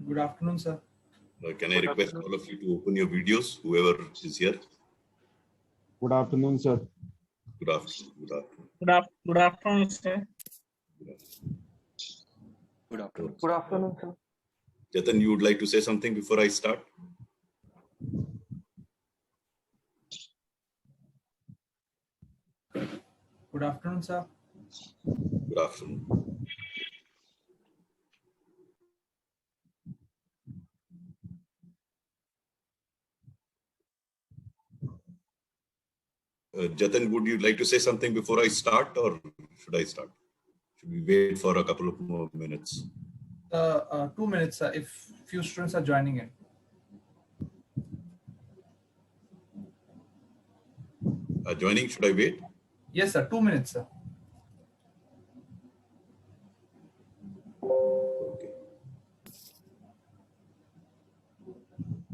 Good afternoon, sir. Can I request all of you to open your videos, whoever is here? Good afternoon, sir. Good afternoon. Good afternoon. Good afternoon, sir. Good afternoon. Good afternoon, sir. Jatan, you would like to say something before I start? Good afternoon, sir. Good afternoon. Jatan, would you like to say something before I start, or should I start? Should we wait for a couple of more minutes? 2 minutes, sir, if few students are joining in. Joining, should I wait? Yes, sir, 2 minutes, sir. Okay.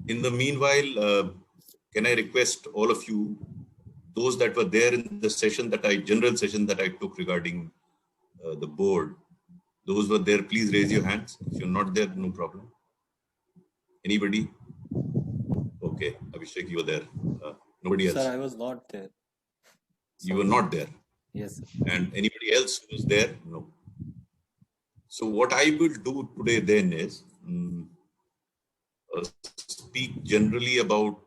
In the meanwhile, can I request all of you, those that were there in the session general session that I took regarding the board, those were there, please raise your hands. If you're not there, no problem. Anybody? Okay, Abhishek, you were there. Nobody else? Sir, I was not there. You were not there? Yes, sir. And anybody else who was there? No. So what I will do today then is speak generally about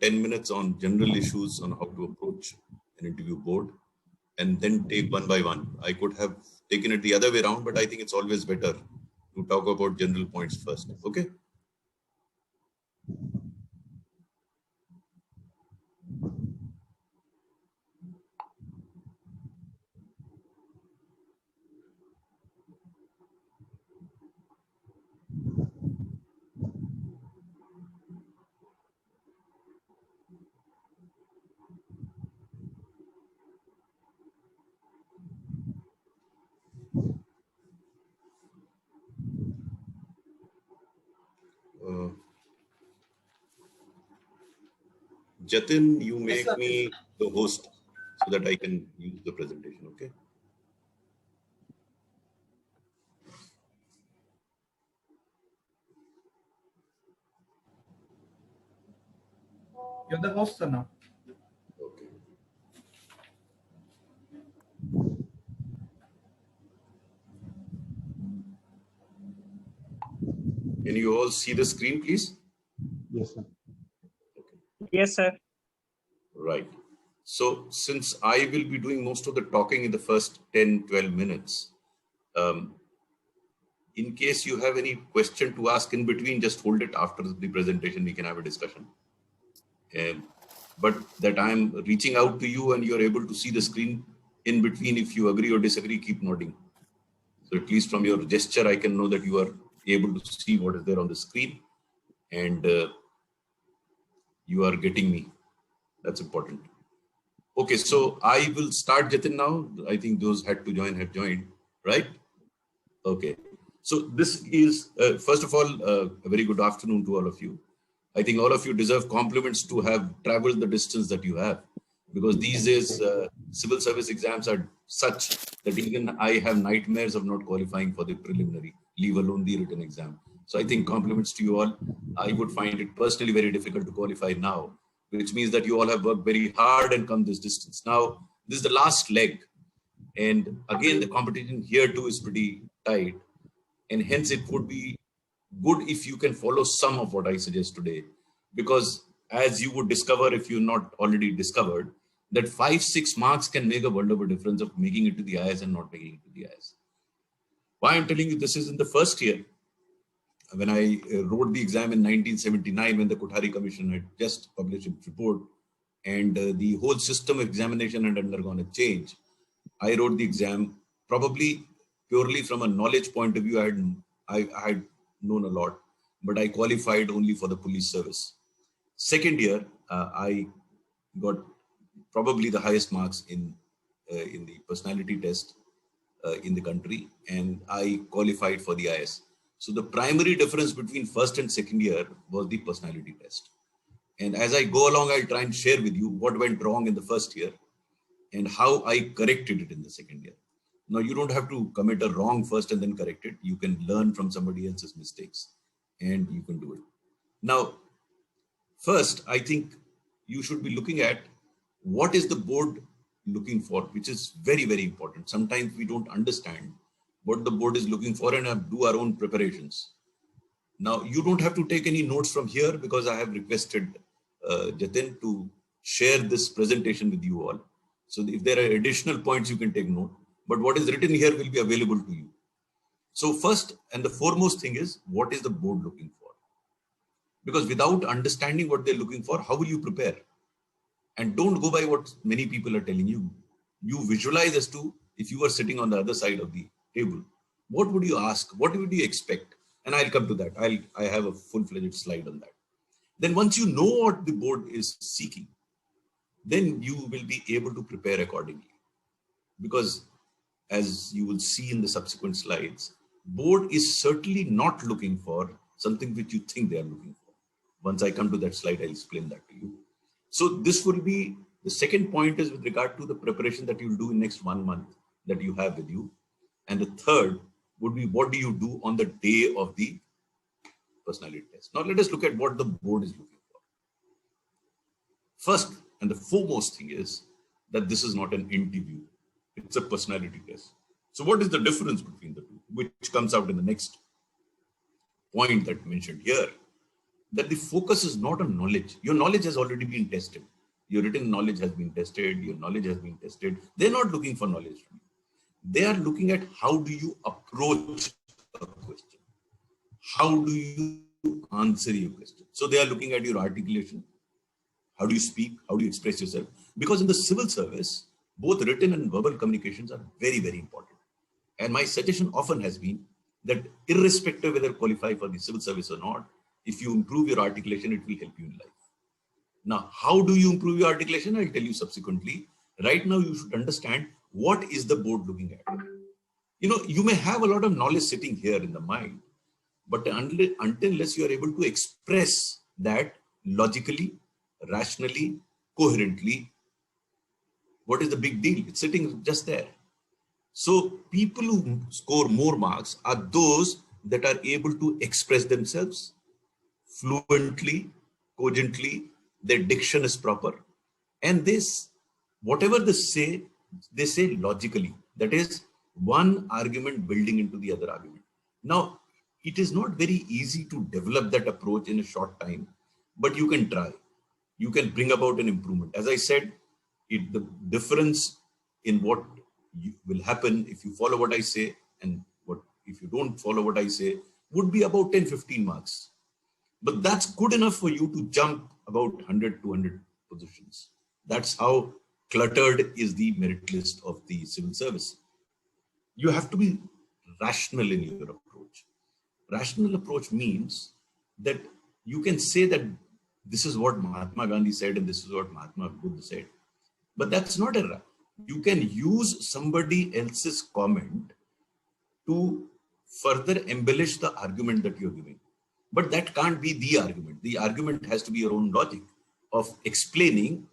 10 minutes on general issues on how to approach an interview board, and then take one by one. I could have taken it the other way around, but I think it's always better to talk about general points first. Okay? Jatin, you make me the host so that I can use the presentation, okay? You're the host, sir, now. Okay. Can you all see the screen, please? Yes, sir. Yes, sir. Right. So since I will be doing most of the talking in the first 10, 12 minutes, in case you have any question to ask in between, just hold it after the presentation, we can have a discussion. But that I'm reaching out to you and you're able to see the screen in between. If you agree or disagree, keep nodding. So at least from your gesture, I can know that you are able to see what is there on the screen and you are getting me. That's important. Okay, so I will start, Jatin, now. I think those had to join have joined, right? Okay. So this is, first of all, a very good afternoon to all of you. I think all of you deserve compliments to have traveled the distance that you have, because these days civil service exams are such that even I have nightmares of not qualifying for the preliminary, leave alone the written exam. So I think compliments to you all. I would find it personally very difficult to qualify now, which means that you all have worked very hard and come this distance. Now, this is the last leg. And again, the competition here too is pretty tight. And hence it would be good if you can follow some of what I suggest today, because as you would discover, if you're not already discovered, that 5-6 marks can make a world of a difference of making it to the IAS and not making it to the IAS. Why I'm telling you this is in the first year. When I wrote the exam in 1979, when the Kothari Commission had just published its report and the whole system of examination had undergone a change, I wrote the exam probably purely from a knowledge point of view. I had known a lot, but I qualified only for the police service. Second year, I got probably the highest marks in the personality test in the country, and I qualified for the IAS. So the primary difference between first and second year was the personality test. And as I go along, I'll try and share with you what went wrong in the first year and how I corrected it in the second year. Now, you don't have to commit a wrong first and then correct it. You can learn from somebody else's mistakes and you can do it. Now, first, I think you should be looking at what is the board looking for, which is very, very important. Sometimes we don't understand what the board is looking for and do our own preparations. Now, you don't have to take any notes from here because I have requested Jatin to share this presentation with you all. So if there are additional points, you can take note. But what is written here will be available to you. So first and the foremost thing is, what is the board looking for? Because without understanding what they're looking for, how will you prepare? And don't go by what many people are telling you. You visualize as to, if you are sitting on the other side of the table, what would you ask? What would you expect? And I'll come to that. I have a full-fledged slide on that. Then once you know what the board is seeking, then you will be able to prepare accordingly. Because as you will see in the subsequent slides, board is certainly not looking for something which you think they are looking for. Once I come to that slide, I'll explain that to you. So this will be, the second point is with regard to the preparation that you'll do in next 1 month that you have with you. And the third would be, what do you do on the day of the personality test? Now let us look at what the board is looking for. First and the foremost thing is that this is not an interview. It's a personality test. So what is the difference between the two, which comes out in the next point that mentioned here, that the focus is not on knowledge. Your knowledge has already been tested. Your written knowledge has been tested. Your knowledge has been tested. They're not looking for knowledge from you. They are looking at how do you approach a question? How do you answer your question? So they are looking at your articulation. How do you speak? How do you express yourself? Because in the civil service, both written and verbal communications are very, very important. And my suggestion often has been that irrespective whether you qualify for the civil service or not, if you improve your articulation, it will help you in life. Now, how do you improve your articulation? I'll tell you subsequently. Right now, you should understand what is the board looking at. You know, you may have a lot of knowledge sitting here in the mind, but unless you are able to express that logically, rationally, coherently, what is the big deal? It's sitting just there. So people who score more marks are those that are able to express themselves fluently, cogently, their diction is proper. And this, whatever they say logically. That is one argument building into the other argument. Now, it is not very easy to develop that approach in a short time, but you can try. You can bring about an improvement. As I said, the difference in what will happen if you follow what I say and what if you don't follow what I say would be about 10-15 marks. But that's good enough for you to jump about 100-200 positions. That's how cluttered is the merit list of the civil service. You have to be rational in your approach. Rational approach means that you can say that this is what Mahatma Gandhi said and this is what Mahatma Buddha said. But that's not a, you can use somebody else's comment to further embellish the argument that you're giving. But that can't be the argument. The argument has to be your own logic of explaining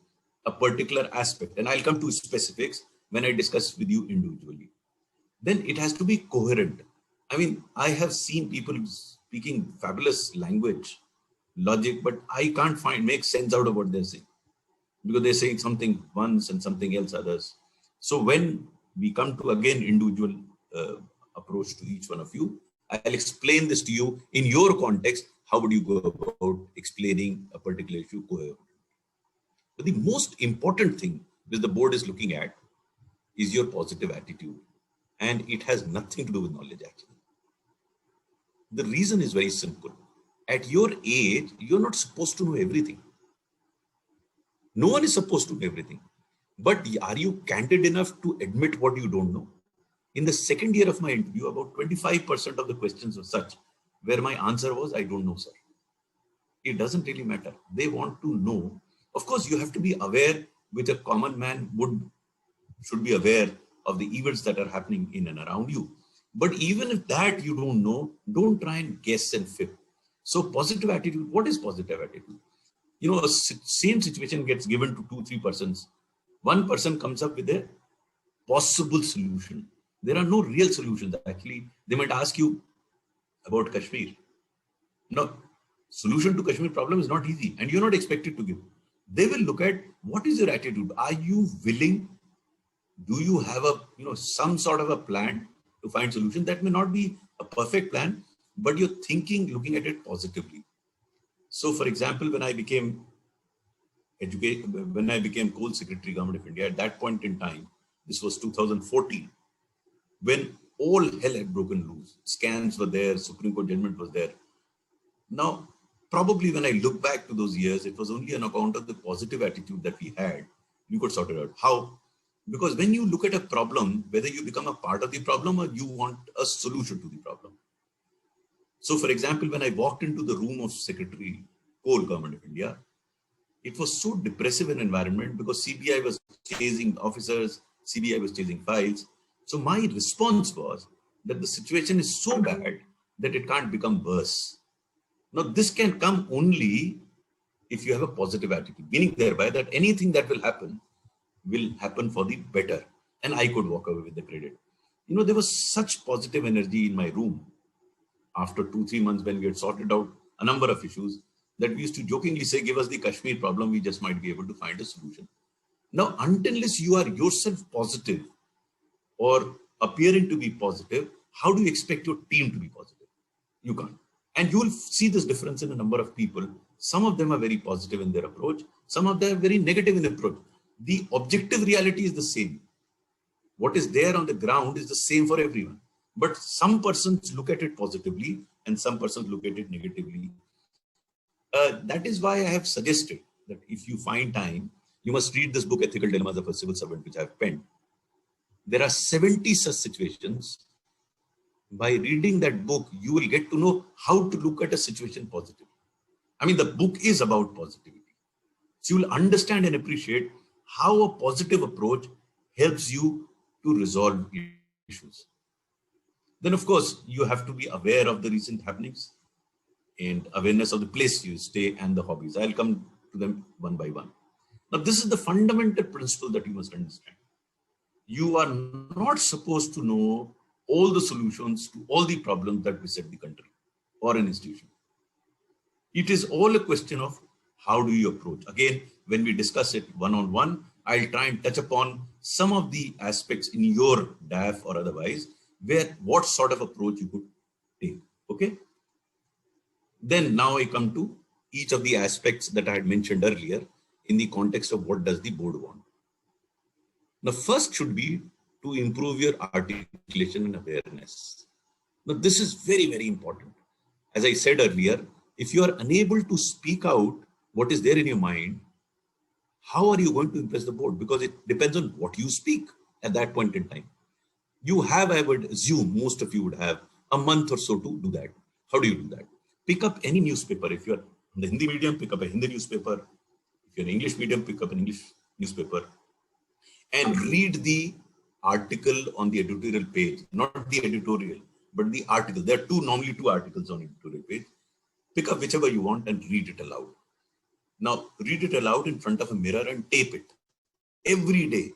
a particular aspect. And I'll come to specifics when I discuss with you individually. Then it has to be coherent. I mean, I have seen people speaking fabulous language, logic, but I can't make sense out of what they're saying, because they're saying something once and something else others. So when we come to again individual approach to each one of you, I'll explain this to you in your context. How would you go about explaining a particular issue coherently? But the most important thing that the board is looking at is your positive attitude. And it has nothing to do with knowledge actually. The reason is very simple. At your age, you're not supposed to know everything. No one is supposed to know everything. But are you candid enough to admit what you don't know? In the second year of my interview, about 25% of the questions were such where my answer was, I don't know, sir. It doesn't really matter. They want to know. Of course, you have to be aware, which a common man should be aware of the events that are happening in and around you. But even if that you don't know, don't try and guess and fib. So positive attitude, what is positive attitude? You know, a same situation gets given to 2-3 persons. One person comes up with a possible solution. There are no real solutions. Actually, they might ask you about Kashmir. Now, solution to Kashmir problem is not easy and you're not expected to give. They will look at what is your attitude. Are you willing? Do you have a, some sort of a plan to find solution? That may not be a perfect plan, but you're thinking, looking at it positively. So for example, when I became Coal Secretary, Government of India, at that point in time, this was 2014, when all hell had broken loose. Scams were there, Supreme Court judgment was there. Now, probably when I look back to those years, it was only on account of the positive attitude that we had. You could sort it out. How? Because when you look at a problem, whether you become a part of the problem or you want a solution to the problem. So for example, when I walked into the room of Secretary, Coal, Government of India, it was so depressive an environment because CBI was chasing officers, CBI was chasing files. So my response was that the situation is so bad that it can't become worse. Now this can come only if you have a positive attitude, meaning thereby that anything that will happen for the better. And I could walk away with the credit. There was such positive energy in my room after 2-3 months when we had sorted out a number of issues that we used to jokingly say, give us the Kashmir problem, we just might be able to find a solution. Now, unless you are yourself positive or appearing to be positive, how do you expect your team to be positive? You can't. And you will see this difference in a number of people. Some of them are very positive in their approach. Some of them are very negative in their approach. The objective reality is the same. What is there on the ground is the same for everyone. But some persons look at it positively and some persons look at it negatively. That is why I have suggested that if you find time, you must read this book, Ethical Dilemmas of a Civil Servant, which I have penned. There are 70 such situations. By reading that book, you will get to know how to look at a situation positively. I mean, the book is about positivity. So you will understand and appreciate how a positive approach helps you to resolve issues. Then, of course, you have to be aware of the recent happenings and awareness of the place you stay and the hobbies. I'll come to them one by one. Now, this is the fundamental principle that you must understand. You are not supposed to know all the solutions to all the problems that beset the country or an institution. It is all a question of how do you approach. Again, when we discuss it one-on-one, I'll try and touch upon some of the aspects in your DAF or otherwise, where what sort of approach you could take. Okay. Then now I come to each of the aspects that I had mentioned earlier in the context of what does the board want. Now, first should be to improve your articulation and awareness. Now, this is very, very important. As I said earlier, if you are unable to speak out what is there in your mind, how are you going to impress the board? Because it depends on what you speak at that point in time. You have, I would assume, most of you would have a month or so to do that. How do you do that? Pick up any newspaper. If you're in the Hindi medium, pick up a Hindi newspaper. If you're in English medium, pick up an English newspaper and read the article on the editorial page, not the editorial, but the article. There are normally two articles on the editorial page. Pick up whichever you want and read it aloud. Now, read it aloud in front of a mirror and tape it every day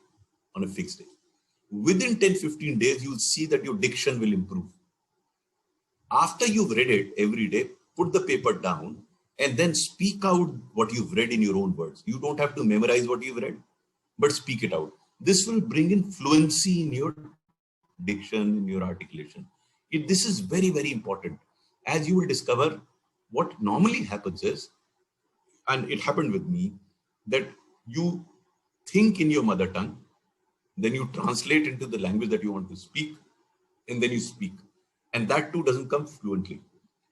on a fixed day. Within 10-15 days, you'll see that your diction will improve. After you've read it every day, put the paper down and then speak out what you've read in your own words. You don't have to memorize what you've read, but speak it out. This will bring in fluency in your diction, in your articulation. This is very, very important. As you will discover, what normally happens is, and it happened with me, that you think in your mother tongue, then you translate into the language that you want to speak, and then you speak. And that too doesn't come fluently.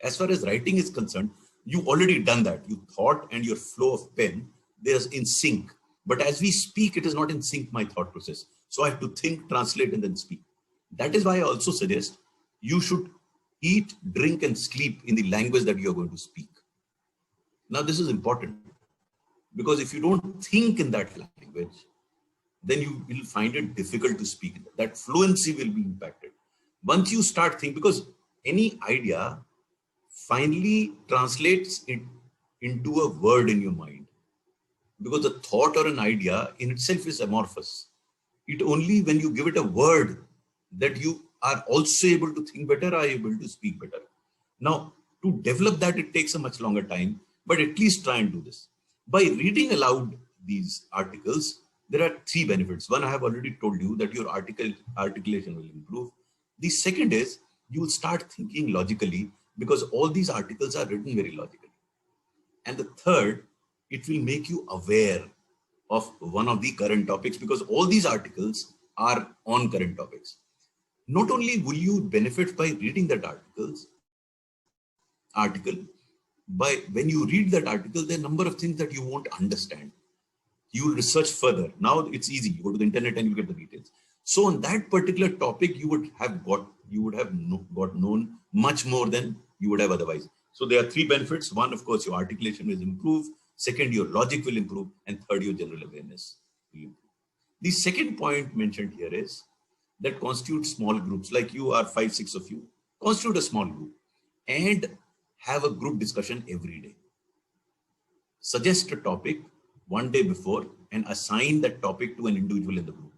As far as writing is concerned, you already done that. You thought and your flow of pen, there's in sync. But as we speak, it is not in sync, my thought process. So I have to think, translate, and then speak. That is why I also suggest you should eat, drink, and sleep in the language that you are going to speak. Now, this is important because if you don't think in that language, then you will find it difficult to speak. That fluency will be impacted. Once you start thinking, because any idea finally translates it into a word in your mind. Because the thought or an idea in itself is amorphous. It only when you give it a word that you are also able to think better, are able to speak better. Now, To develop that, it takes a much longer time, but at least try and do this. By reading aloud these articles, there are three benefits. One, I have already told you that your articulation will improve. The second is you will start thinking logically because all these articles are written very logically. And the third, it will make you aware of one of the current topics because all these articles are on current topics. Not only will you benefit by reading that article, by when you read that article, there are a number of things that you won't understand. You will research further. Now it's easy. You go to the internet and you get the details. So on that particular topic, you would have got known much more than you would have otherwise. So there are three benefits. One, of course, your articulation will improve. Second, your logic will improve. And third, your general awareness will improve. The second point mentioned here is that constitute small groups. Like you are 5, 6 of you, constitute a small group and have a group discussion every day. Suggest a topic one day before and assign that topic to an individual in the group.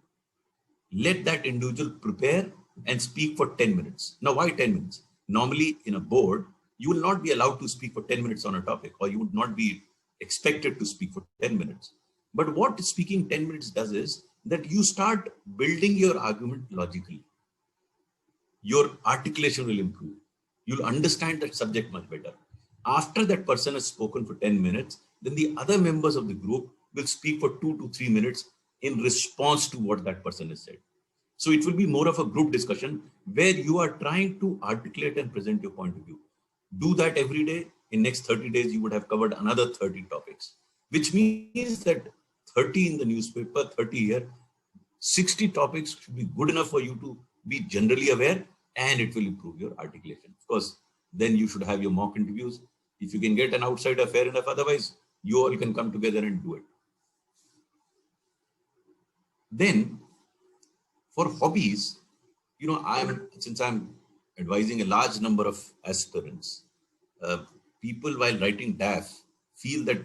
Let that individual prepare and speak for 10 minutes. Now, why 10 minutes? Normally in a board, you will not be allowed to speak for 10 minutes on a topic, or you would not be expected to speak for 10 minutes. But what speaking 10 minutes does is that you start building your argument logically. Your articulation will improve. You'll understand that subject much better. After that person has spoken for 10 minutes, then the other members of the group will speak for 2 to 3 minutes in response to what that person has said. So it will be more of a group discussion where you are trying to articulate and present your point of view. Do that every day. In next 30 days, you would have covered another 30 topics, which means that 30 in the newspaper, 30 here, 60 topics should be good enough for you to be generally aware, and it will improve your articulation. Of course, then you should have your mock interviews. If you can get an outsider, fair enough. Otherwise, you all can come together and do it. Then for hobbies, since I'm advising a large number of aspirants, people while writing DAF feel that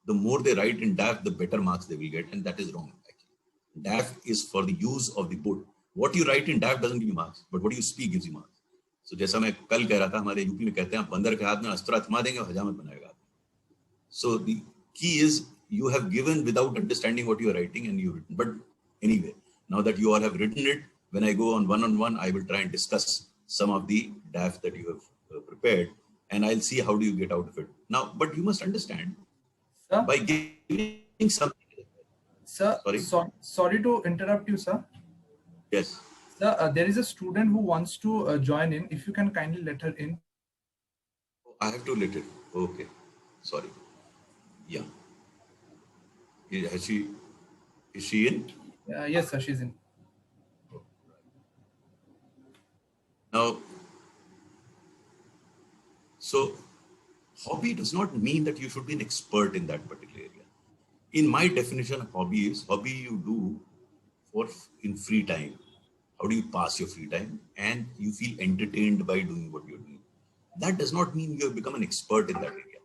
the more they write in DAF, the better marks they will get. And that is wrong. Actually, DAF is for the use of the board. What you write in DAF doesn't give you marks, but what you speak gives you marks. So जैसा मैं कल कह रहा था, हमारे UP में कहते हैं आप बंदर के हाथ में अस्त्र थमा देंगे हजामत बनाएगा. So the key is you have given without understanding what you are writing and you've written. But anyway, now that you all have written it, when I go on one-on-one, I will try and discuss some of the DAF that you have prepared, and I'll see how do you get out of it. Now, but you must understand, Sir? by giving something. Sir, sorry. Sorry to interrupt you, sir. Yes. Sir, there is a student who wants to join in. If you can kindly let her in. I have to let it. Okay. Sorry. Yeah. Is she in? Yes, sir, she's in. Now, so hobby does not mean that you should be an expert in that particular area. In my definition of hobby is hobby you do in free time. How do you pass your free time? And you feel entertained by doing what you're doing. That does not mean you have become an expert in that area.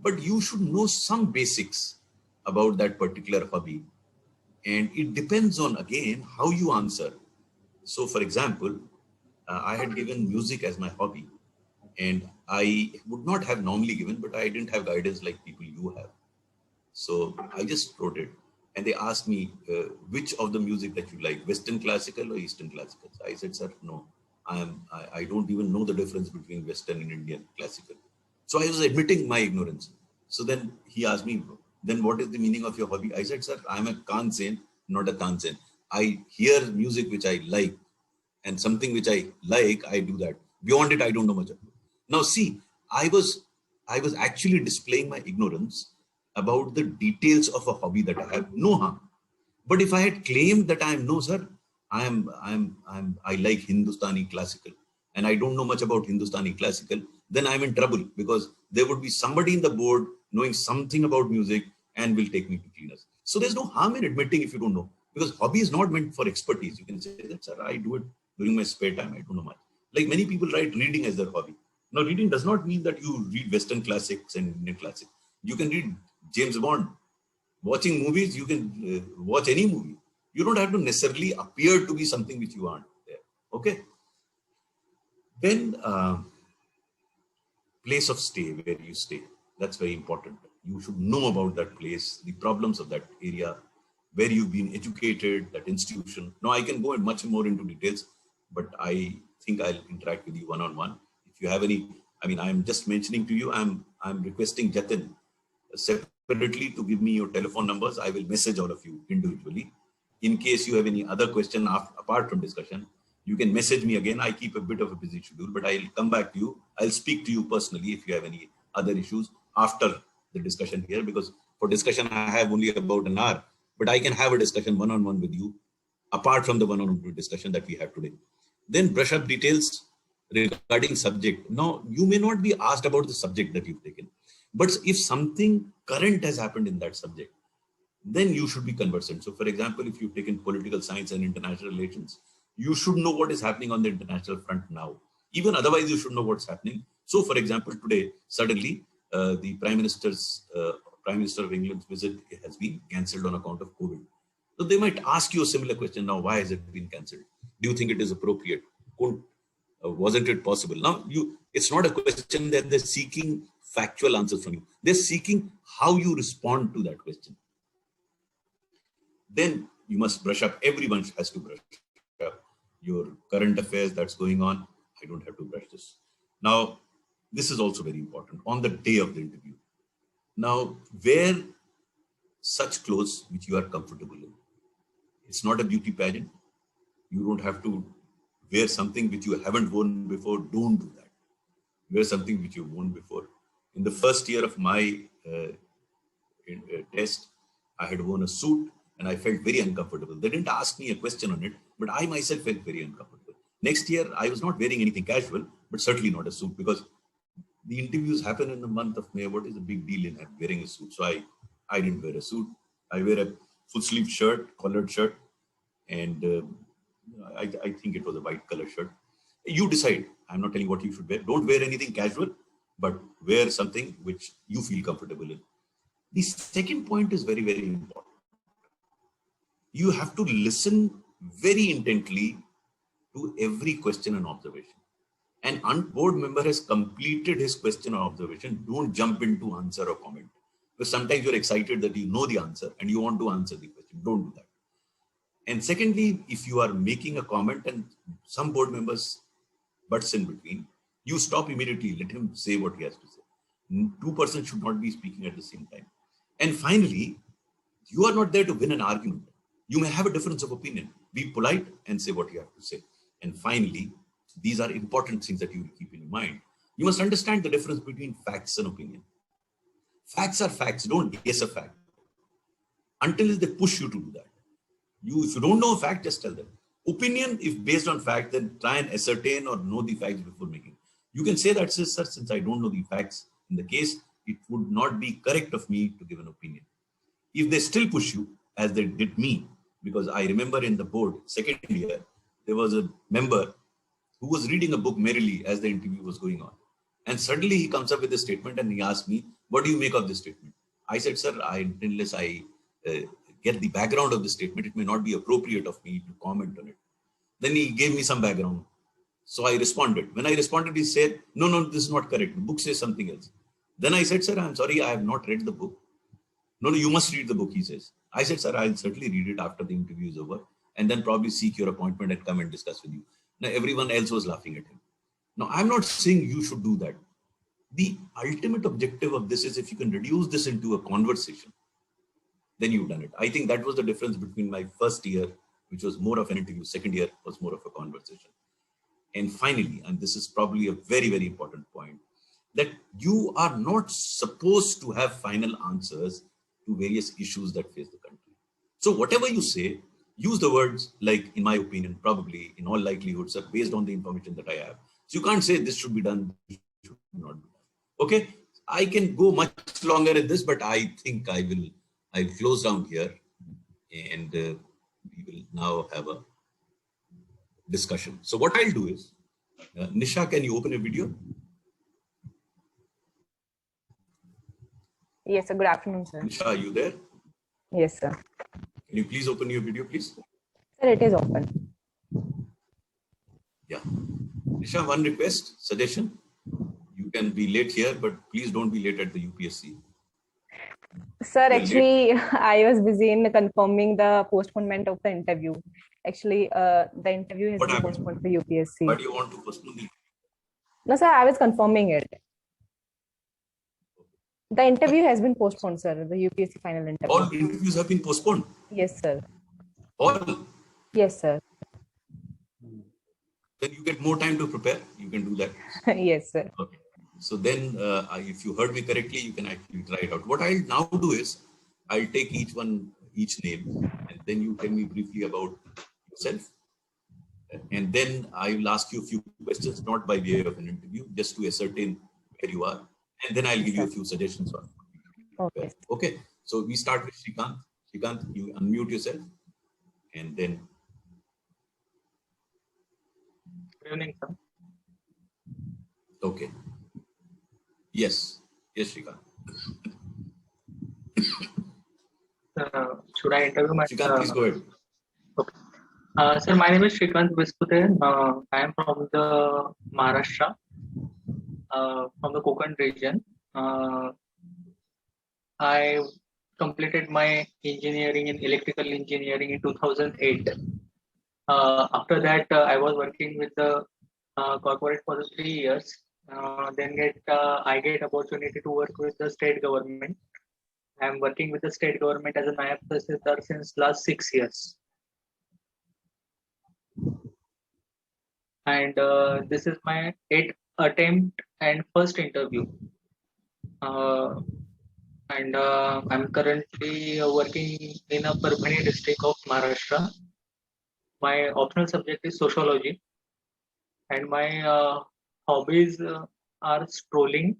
But you should know some basics about that particular hobby. And it depends on, again, how you answer. So, for example, I had given music as my hobby. And I would not have normally given, but I didn't have guidance like people you have. So I just wrote it. And they asked me, which of the music that you like, Western classical or Eastern classical? I said, sir, no, I don't even know the difference between Western and Indian classical. So I was admitting my ignorance. So then he asked me, then what is the meaning of your hobby? I said, sir, I'm a Kansen, not a Tansen. I hear music which I like, and something which I like, I do that. Beyond it, I don't know much about it. Now see, I was actually displaying my ignorance about the details of a hobby that I have no harm. But if I had claimed that I am no, sir, I like Hindustani classical and I don't know much about Hindustani classical, then I'm in trouble because there would be somebody in the board knowing something about music and will take me to cleaners. So there's no harm in admitting if you don't know, because hobby is not meant for expertise. You can say that, sir, I do it during my spare time. I don't know much. Like many people write reading as their hobby. Now, reading does not mean that you read Western classics and Indian classics. You can read James Bond. Watching movies, you can watch any movie. You don't have to necessarily appear to be something which you aren't there. Okay. Then place of stay where you stay. That's very important. You should know about that place, the problems of that area, where you've been educated, that institution. Now I can go much more into details, but I think I'll interact with you one-on-one. If you have any, I mean, I'm just mentioning to you, I'm requesting Jatin separately to give me your telephone numbers. I will message all of you individually. In case you have any other question apart from discussion, you can message me again. I keep a bit of a busy schedule, but I'll come back to you. I'll speak to you personally if you have any other issues after the discussion here, because for discussion, I have only about an hour, but I can have a discussion one-on-one with you apart from the one-on-one discussion that we have today. Then brush up details regarding subject. Now, you may not be asked about the subject that you've taken, but if something current has happened in that subject, then you should be conversant. So for example, if you've taken political science and international relations, you should know what is happening on the international front now. Even otherwise, you should know what's happening. So for example, today, suddenly, the Prime Minister of England's visit has been cancelled on account of COVID. So they might ask you a similar question now, why has it been cancelled? Do you think it is appropriate? Wasn't it possible? Now, it's not a question that they're seeking factual answers from you. They're seeking how you respond to that question. Then you must brush up. Everyone has to brush up your current affairs that's going on. I don't have to brush this. Now, this is also very important on the day of the interview. Now, wear such clothes which you are comfortable in. It's not a beauty pageant. You don't have to wear something which you haven't worn before. Don't do that. Wear something which you've worn before. In the first year of my test, I had worn a suit and I felt very uncomfortable. They didn't ask me a question on it, but I myself felt very uncomfortable. Next year, I was not wearing anything casual, but certainly not a suit, because the interviews happen in the month of May. What is the big deal in wearing a suit? So I didn't wear a suit. I wear a full sleeve shirt, collared shirt, and I think it was a white color shirt. You decide. I'm not telling what you should wear. Don't wear anything casual, but wear something which you feel comfortable in. The second point is very, very important. You have to listen very intently to every question and observation. An board member has completed his question or observation. Don't jump into answer or comment. Because sometimes you're excited that you know the answer and you want to answer the question. Don't do that. And secondly, if you are making a comment and some board members butts in between, you stop immediately. Let him say what he has to say. Two persons should not be speaking at the same time. And finally, you are not there to win an argument. You may have a difference of opinion. Be polite and say what you have to say. And finally, these are important things that you will keep in mind. You must understand the difference between facts and opinion. Facts are facts. Don't guess a fact until they push you to do that. If you don't know a fact, just tell them. Opinion, if based on fact, then try and ascertain or know the facts before making. You can say that, sir, since I don't know the facts in the case, it would not be correct of me to give an opinion. If they still push you, as they did me, because I remember in the board, second year, there was a member who was reading a book merrily as the interview was going on. And suddenly he comes up with a statement and he asked me, what do you make of this statement? I said, sir, unless I get the background of the statement, it may not be appropriate of me to comment on it. Then he gave me some background. So I responded. When I responded, he said, no, this is not correct. The book says something else. Then I said, sir, I'm sorry, I have not read the book. No, you must read the book, he says. I said, sir, I'll certainly read it after the interview is over and then probably seek your appointment and come and discuss with you. Now, everyone else was laughing at him. Now, I'm not saying you should do that. The ultimate objective of this is if you can reduce this into a conversation, then you've done it. I think that was the difference between my first year, which was more of an interview. Second year was more of a conversation. And finally, and this is probably a very, very important point, that you are not supposed to have final answers to various issues that face the country. So whatever you say, use the words like, in my opinion, probably, in all likelihood, sir, based on the information that I have. So you can't say this should be done, this should not be done. Okay, I can go much longer in this, but I think I'll close down here and we will now have a discussion. So what I'll do is, Nisha, can you open a video? Yes, sir. Good afternoon, sir. Nisha, are you there? Yes, sir. Can you please open your video, please? Sir, it is open. Yeah. Nisha, one request, suggestion. You can be late here, but please don't be late at the UPSC. Sir, You're actually, I was busy in confirming the postponement of the interview. Actually, the interview has What been happened? postponed for Why UPSC. do you want to postpone the? No, sir, I was confirming it. The interview has been postponed, sir. The UPSC final All interview. interviews have been postponed. Yes, sir. All. Yes, sir. Then you get more time to prepare. You can do that. Yes, sir. Okay. So then, if you heard me correctly, you can actually try it out. What I'll now do is, I'll take each name, and then you tell me briefly about yourself. And then I will ask you a few questions, not by way of an interview, just to ascertain where you are. And then I'll give you a few suggestions on. Okay. Okay. So we start with Shrikant. Shrikant, you unmute yourself, and then. Good evening, sir. Okay. Yes. Yes, Shrikant. Should I interview my? Shrikant, please go ahead. Okay. Sir, my name is Shrikant Vispute. I am from the Maharashtra, from the Konkan region. I completed my engineering in electrical engineering in 2008. After that, I was working with the corporate for the 3 years. Then I get opportunity to work with the state government. I am working with the state government as a Nayab Tahsildar since last 6 years. And this is my 8th attempt and first interview. And I'm currently working in a Parbhani district of Maharashtra. My optional subject is sociology, and my hobbies are strolling,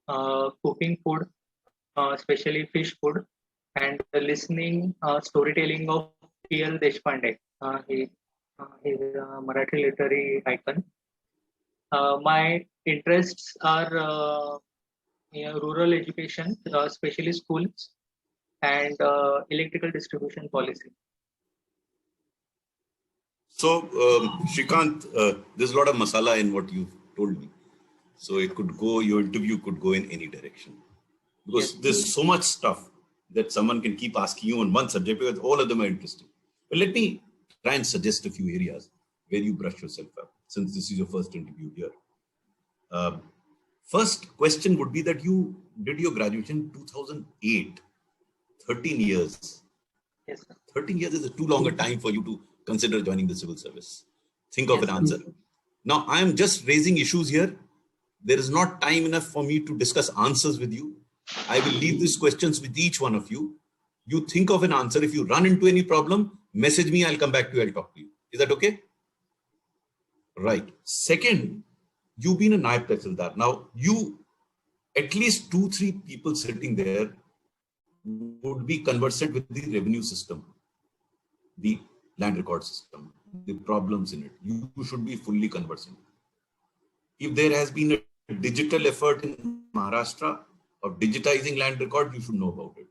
cooking food, especially fish food, and listening storytelling of P.L. Deshpande. He's a Marathi literary icon. My interests are rural education, especially schools, and electrical distribution policy. So, Shrikant, there's a lot of masala in what you've told me. So it could go, your interview could go in any direction. Because there's so much stuff that someone can keep asking you on one subject because all of them are interesting. But let me try and suggest a few areas where you brush yourself up, since this is your first interview here. First question would be that you did your graduation in 2008, 13 years. Yes, sir. 13 years is too long a time for you to consider joining the civil service. Think of an answer. Now, I am just raising issues here. There is not time enough for me to discuss answers with you. I will leave these questions with each one of you. You think of an answer. If you run into any problem, message me. I'll come back to you. I'll talk to you. Is that okay? Right. Second, you've been a Nayab Tahsildar. Now, at least 2-3 people sitting there would be conversant with the revenue system, the land record system, the problems in it. You should be fully conversant. If there has been a digital effort in Maharashtra of digitizing land record, you should know about it.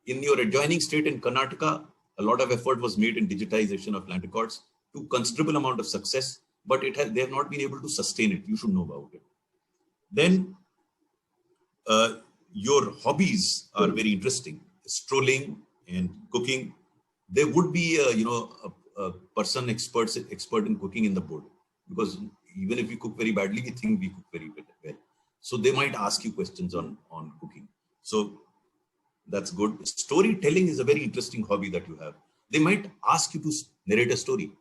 In your adjoining state in Karnataka, a lot of effort was made in digitization of land records to considerable amount of success, but they have not been able to sustain it. You should know about it. Then your hobbies are very interesting. Strolling and cooking. There would be a person expert in cooking in the board, because even if we cook very badly, we think we cook very well. So they might ask you questions on cooking. So that's good. Storytelling is a very interesting hobby that you have. They might ask you to narrate a story.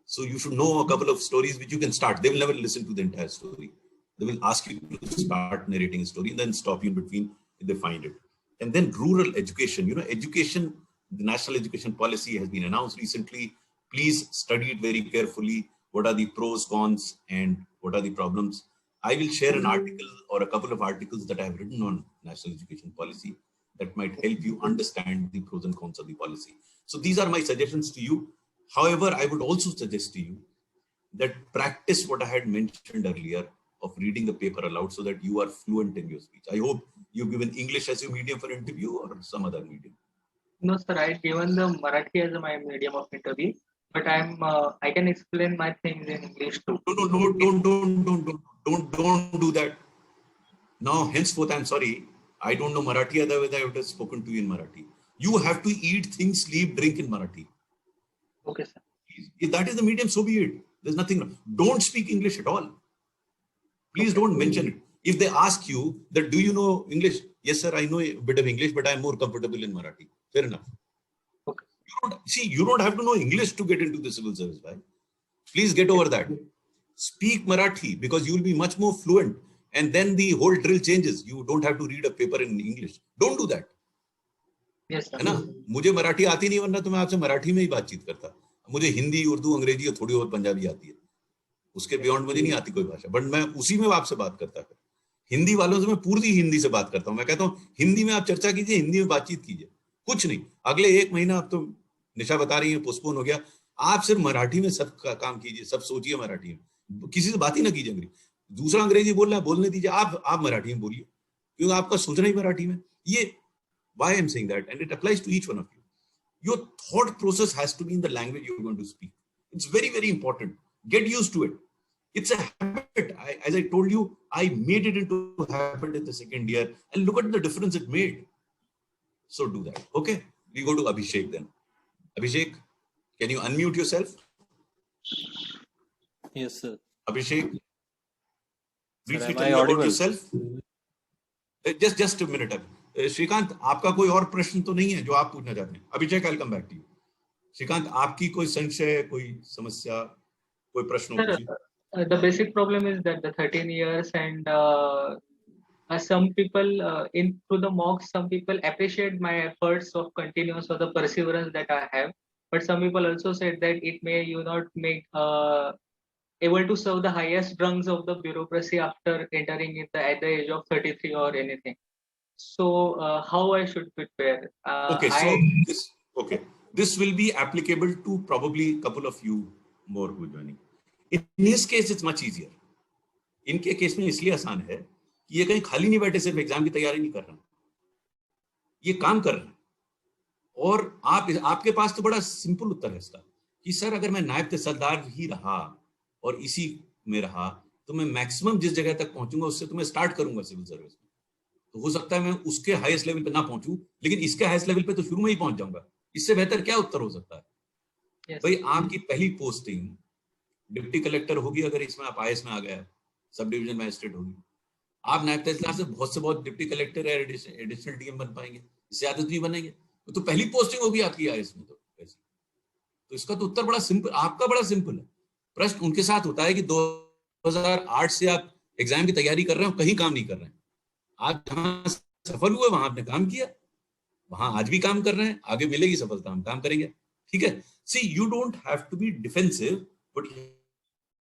So you should know a couple of stories which you can start. They will never listen to the entire story. They will ask you to start narrating a story and then stop you in between if they find it. And then rural education. Education, the national education policy has been announced recently. Please study it very carefully. What are the pros, cons, and what are the problems? I will share an article or a couple of articles that I have written on national education policy that might help you understand the pros and cons of the policy. So these are my suggestions to you. However, I would also suggest to you that practice what I had mentioned earlier of reading the paper aloud so that you are fluent in your speech. I hope you've given English as your medium for interview or some other medium. No, sir. I've given the Marathi as my medium of interview, but I can explain my things in English too. No, don't. Don't do that. Now, henceforth, I'm sorry, I don't know Marathi, otherwise I would have spoken to you in Marathi. You have to eat, think, sleep, drink in Marathi. Okay, sir. If that is the medium, so be it. There's nothing wrong. Don't speak English at all. Please Okay. don't mention it. If they ask you that, do you know English? Yes, sir, I know a bit of English, but I'm more comfortable in Marathi. Fair enough. Okay. You don't have to know English to get into the civil service, right? Please get over that. Speak Marathi because you will be much more fluent. And then the whole drill changes. You don't have to read a paper in English. Don't do that. Yes, sir. है ना? मुझे मराठी आती नहीं, वरना तो मैं आपसे मराठी में ही बातचीत करता. मुझे हिंदी, उर्दू, अंग्रेजी और थोड़ी बहुत पंजाबी आती है. उसके बियॉन्ड मुझे नहीं आती कोई भाषा, बट मैं उसी में आपसे बात करता है. हिंदी वालों से मैं पूरी हिंदी से बात करता हूँ. मैं कहता हूँ हिंदी में आप चर्चा कीजिए, हिंदी में बातचीत कीजिए. कुछ नहीं, अगले 1 महीना, अब तो निशा बता रही है पोस्टपोन हो गया, आप सिर्फ मराठी में सब काम कीजिए, सब सोचिए मराठी में, किसी से बात ही ना कीजिए अंग्रेजी. दूसरा अंग्रेजी बोल रहा है, बोलने दीजिए, आप मराठी में बोलिए, क्योंकि आपका सोचना ही मराठी में. ये why I'm saying that, and it applies to each one of you. Your thought process has to be in the language you're going to speak. It's very, very important. Get used to it. It's a habit. As I told you, I made it into a habit in the second year, and look at the difference it made. So do that. Okay. We go to Abhishek then. Abhishek, can you unmute yourself? Yes, sir. Abhishek, briefly am tell I me about audible? yourself. Just a minute. Shrikant, आपका कोई और प्रश्न तो नहीं है जो आप पूछना चाहते हैं? अभिषेक, I'll come back to you. Shrikant, आपकी कोई संशय, कोई समस्या, कोई प्रश्न हो? Sir, the basic problem is that the 13 years and some people through the mocks, some people appreciate my efforts of continuous or the perseverance that I have, but some people also said that it may you not make able to serve the highest rungs of the bureaucracy after entering it at the age of 33 or anything. So how I should prepare? This will be applicable to probably a couple of you more who are joining. In his case, it's much easier. इनके case में इसलिए आसान है कि ये कहीं खाली नहीं बैठे, सिर्फ एग्जाम की तैयारी नहीं कर रहे हैं, ये काम कर रहे हैं. और आपके पास तो बड़ा सिंपल उत्तर है इसका कि सर, अगर मैं नायब तहसीलदार ही रहा और इसी में रहा तो मैं मैक्सिमम जिस जगह तक पहुंचूंगा उससे तो मैं स्टार्ट करूंगा सिविल सर्विस में. तो हो सकता है मैं उसके हाईएस्ट लेवल पे ना पहुंचूं, लेकिन इसके हाईएस्ट लेवल पे तो शुरू में ही पहुंच जाऊंगा. इससे बेहतर क्या उत्तर हो सकता है? भाई, आपकी पहली पोस्टिंग डिप्टी कलेक्टर होगी, अगर इसमें आप आईएएस में आ गए, सब डिवीजन मैजिस्ट्रेट होगी. आप नायब तहसीलदार से बहुत डिप्टी कलेक्टर या एडिशनल डीएम बन पाएंगे, इससे आदत नहीं बनेंगे. तो पहली पोस्टिंग होगी आपकी आईएएस में. तो इसका तो उत्तर बड़ा सिंपल, आपका बड़ा सिंपल है. प्रश्न उनके साथ होता है कि 2008 से आप एग्जाम की तैयारी कर रहे हो, कहीं काम नहीं कर रहे हैं. आप जहां सफल हुए वहां आपने काम किया, वहां आज भी काम कर रहे हैं, आगे मिलेगी सफलता, हम काम करेंगे. ठीक है. See, you don't have to be defensive, but you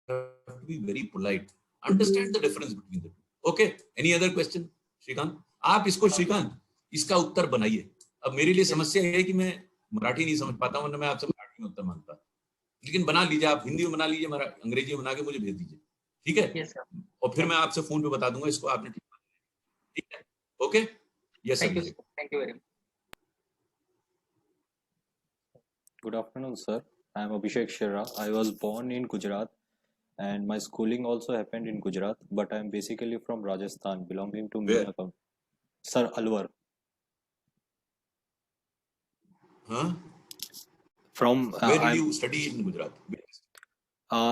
have to be very polite. Understand the difference between the two. Okay, any other question? Srikanth, आप इसको, श्रीकांत, इसका उत्तर बनाइए. अब मेरे लिए समस्या है कि मैं मराठी नहीं समझ पाता हूं, वरना मैं आपसे मराठी में उत्तर मांगता, लेकिन बना लीजिए, आप हिंदी में बना लीजिए, अंग्रेजी में बना के मुझे भेज दीजिए. ठीक है. Yes, sir. और फिर मैं आपसे फोन पे बता दूंगा इसको आपने. Okay. Yes, thank sir. you. Thank you very much. Good afternoon, sir. I am Abhishek Shira. I was born in Gujarat and my schooling also happened in Gujarat, but I am basically from Rajasthan, belonging to Where? Meena. Sir, Alwar. Huh? From where did you study in Gujarat?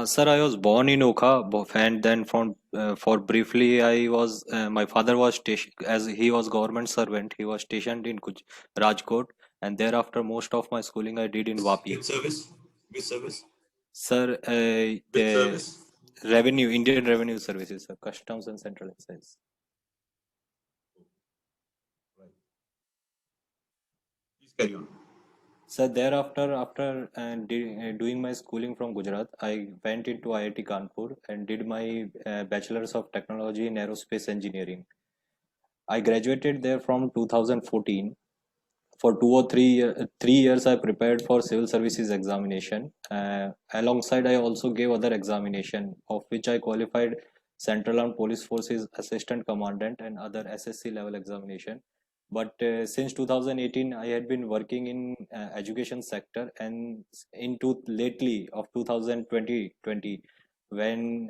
Sir, I was born in Okha, and then for briefly, I was my father was stationed, as he was government servant. He was stationed in Rajkot, and thereafter most of my schooling I did in Vapi. Which service? Which service? Sir, Which the service? revenue, Indian Revenue Services, sir, Customs and Central Excise. Right. Please carry on. So thereafter, after doing my schooling from Gujarat, I went into IIT Kanpur and did my Bachelor's of Technology in Aerospace Engineering. I graduated there from 2014. For 2 or 3 years, I prepared for civil services examination. Alongside, I also gave other examination, of which I qualified Central Armed Police Forces Assistant Commandant and other SSC level examination. But since 2018, I had been working in education sector, and into lately of 2020, when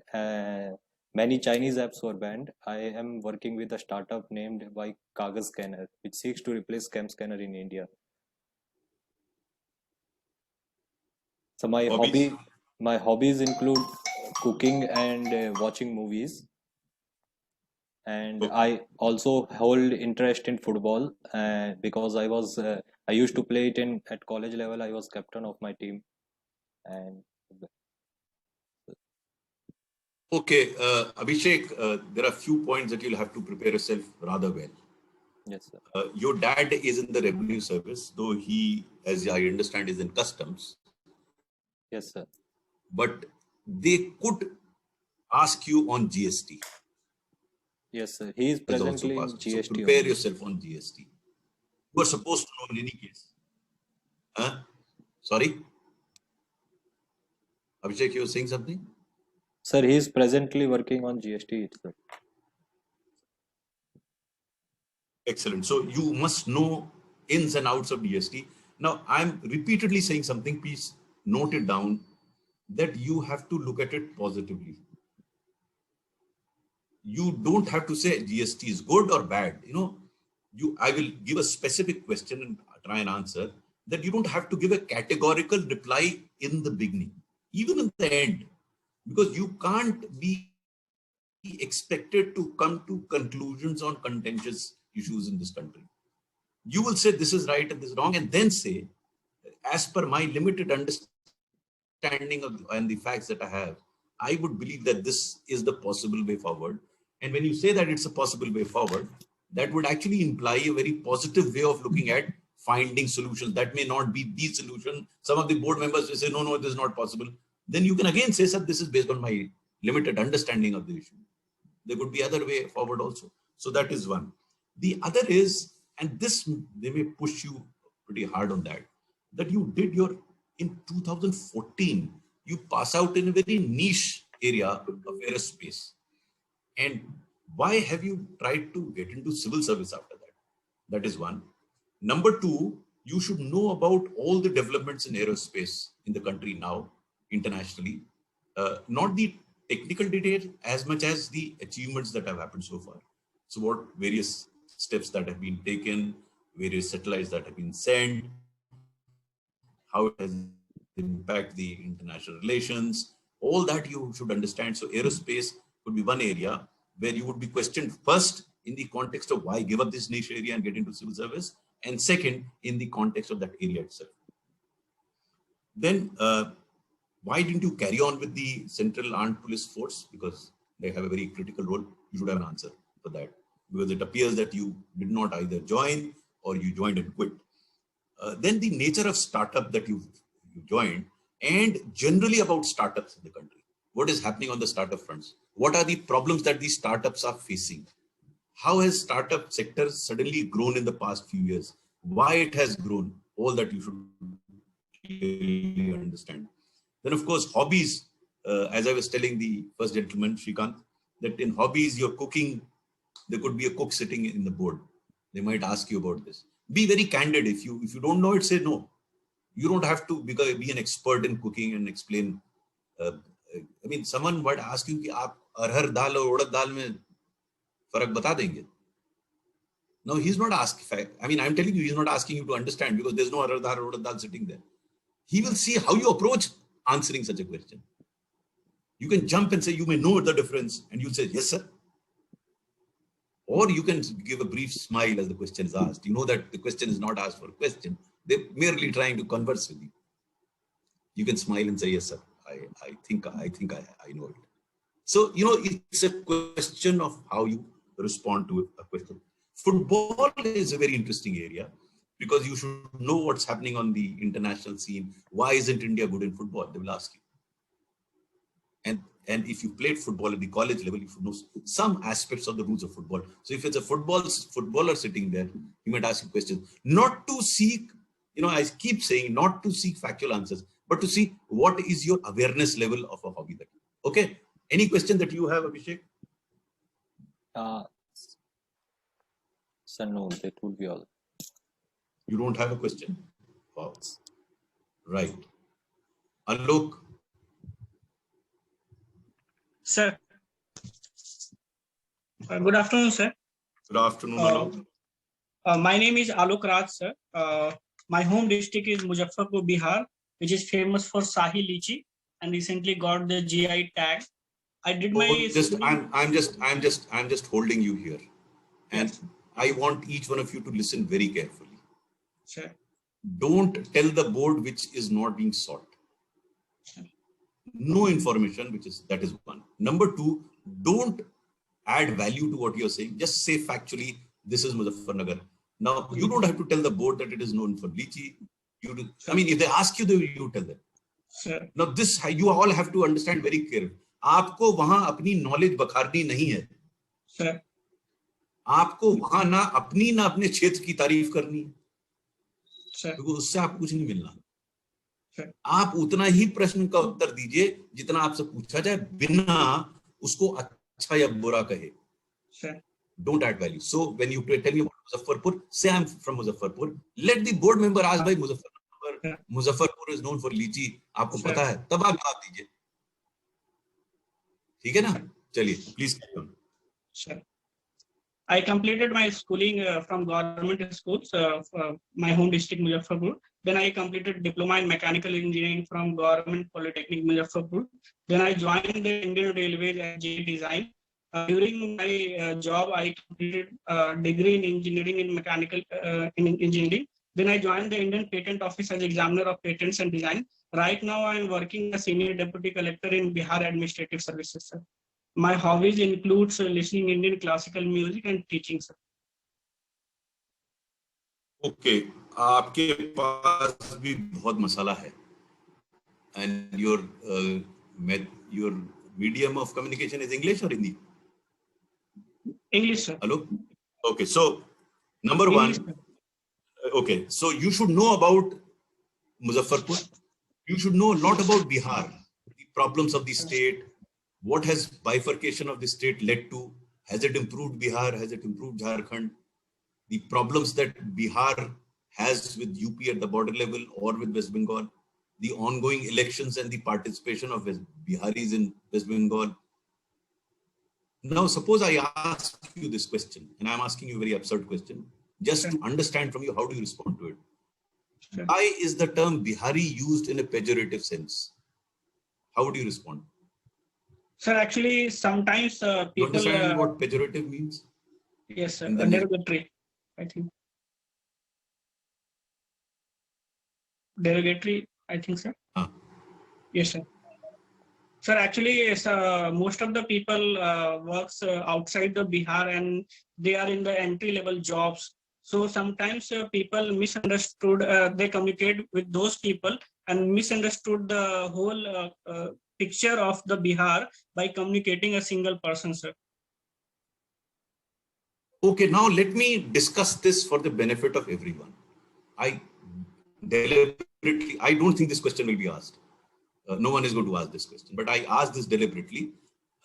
Many Chinese apps were banned. I am working with a startup named by Kagaz Scanner, which seeks to replace Scam Scanner in India. So Hobbies? my hobbies include cooking and watching movies. And Okay. I also hold interest in football because I used to play it in at college level. I was captain of my team, and Okay, Abhishek, there are few points that you'll have to prepare yourself rather well. yes, sir. Your dad is in the revenue service, though he, as I understand, is in customs. Yes, sir. But they could ask you on GST. Yes, sir. He is Is also presently in possible. So GST prepare only. yourself on GST. You are supposed to know in any case. Huh? Sorry? Abhishek, you were saying something? Sir, he is presently working on GST itself. Excellent. So you must know ins and outs of GST. Now, I'm repeatedly saying something, please note it down, that you have to look at it positively. You don't have to say GST is good or bad. I will give a specific question and try and answer that you don't have to give a categorical reply in the beginning, even in the end, because you can't be expected to come to conclusions on contentious issues in this country. You will say this is right and this is wrong, and then say, as per my limited understanding of and the facts that I have, I would believe that this is the possible way forward. And when you say that it's a possible way forward, that would actually imply a very positive way of looking at finding solutions. That may not be the solution. Some of the board members will say, no, this is not possible. Then you can again say, sir, this is based on my limited understanding of the issue. There could be other way forward also. So that is one. The other is, and this they may push you pretty hard on that you did in 2014, you pass out in a very niche area of aerospace. And why have you tried to get into civil service after that? That is one. Number two, you should know about all the developments in aerospace in the country now, internationally, not the technical detail as much as the achievements that have happened so far. So what various steps that have been taken, various satellites that have been sent, how it has impacted the international relations, all that you should understand. So aerospace would be one area where you would be questioned first in the context of why give up this niche area and get into civil service, and second in the context of that area itself. Then why didn't you carry on with the Central Armed Police Force? Because they have a very critical role. You should have an answer for that, because it appears that you did not either join or you joined and quit. Then the nature of startup that you joined, and generally about startups in the country. What is happening on the startup fronts? What are the problems that these startups are facing? How has startup sector suddenly grown in the past few years? Why it has grown? All that you should clearly understand. Then, of course, hobbies. As I was telling the first gentleman, Shrikant, that in hobbies, you're cooking, there could be a cook sitting in the board. They might ask you about this. Be very candid. If you don't know it, say no. You don't have to be an expert in cooking and explain. I mean, someone might ask you, "Aap arhar dal or urad dal mein farak bata denge?" No, he's not asking. I mean, I'm telling you, he's not asking you to understand, because there's no arhar dal or urad dal sitting there. He will see how you approach answering such a question. You can jump and say, you may know the difference, and you'll say, yes, sir. Or you can give a brief smile as the question is asked. You know that the question is not asked for a question. They're merely trying to converse with you. You can smile and say, yes, sir, I think I know it. So, it's a question of how you respond to a question. Football is a very interesting area, because you should know what's happening on the international scene. Why isn't India good in football? They will ask you. And if you played football at the college level, you should know some aspects of the rules of football. So if it's a footballer sitting there, he might ask you questions. Not to seek, I keep saying, not to seek factual answers, but to see what is your awareness level of a hobby. Okay. Any question that you have, Abhishek? Sir, no, that would be all. You don't have a question? Wow. Right. Alok. Sir, Good afternoon, sir. Good afternoon, Alok. My name is Alok Raj, sir. My home district is Muzaffarpur, Bihar, which is famous for Shahi Lychee, and recently got the GI tag. I did my I'm just holding you here, and yes. I want each one of you to listen very carefully. Sure. Don't tell the board which is not being sought. No information, that is one. Number two, don't add value to what you're saying. Just say factually, this is Muzaffarnagar. Now, you don't have to tell the board that it is known for lychee. I mean, if they ask you, you tell them. Sure. Now, this you all have to understand very clearly. आपको वहां अपनी knowledge बखारनी नहीं है. Sure. आपको वहां ना अपने क्षेत्र की तारीफ करनी है. Sure. क्योंकि उससे आपको कुछ नहीं मिलना. Sure. आप उतना ही प्रश्न का उत्तर दीजिए जितना आपसे पूछा जाए, बिना उसको अच्छा या बुरा कहे. Sure. Don't add value. So when you tell me about Muzaffarpur, say I'm from Muzaffarpur. Let the board member ask by Muzaffarpur. Muzaffarpur is known for lychee. आपको पता है, तब आप जवाब दीजिए. ठीक है ना? चलिए, please carry on. Sure. I completed my schooling from government schools, my home district Muzaffarpur. Then I completed diploma in mechanical engineering from Government Polytechnic Muzaffarpur. Then I joined the Indian Railways as JE Design. During my job, I completed degree in engineering in mechanical engineering. Then I joined the Indian Patent Office as examiner of patents and design. Right now, I am working as senior deputy collector in Bihar Administrative Services, sir. My hobbies includes listening Indian classical music and teaching, sir. Okay, आपके पास भी बहुत मसाला है. And your medium of communication is English or Hindi? English, sir. Hello? Okay, so number English, one, okay, so you should know about Muzaffarpur. You should know a lot about Bihar, the problems of the state. What has bifurcation of the state led to? Has it improved Bihar? Has it improved Jharkhand? The problems that Bihar has with UP at the border level or with West Bengal, the ongoing elections and the participation of Biharis in West Bengal. Now, suppose I ask you this question, and I'm asking you a very absurd question, just to understand from you, how do you respond to it? Sure. Why is the term Bihari used in a pejorative sense? How would you respond? Sir, actually, sometimes You people... understand what pejorative means? Yes, sir. In the Derogatory, I think. Derogatory, I think, sir. Yes, sir. Sir, actually, most of the people works outside the Bihar and they are in the entry-level jobs. So sometimes people misunderstood, they communicate with those people and misunderstood the whole picture of the Bihar by communicating a single person, sir. Okay, now let me discuss this for the benefit of everyone. I don't think this question will be asked. No one is going to ask this question, but I asked this deliberately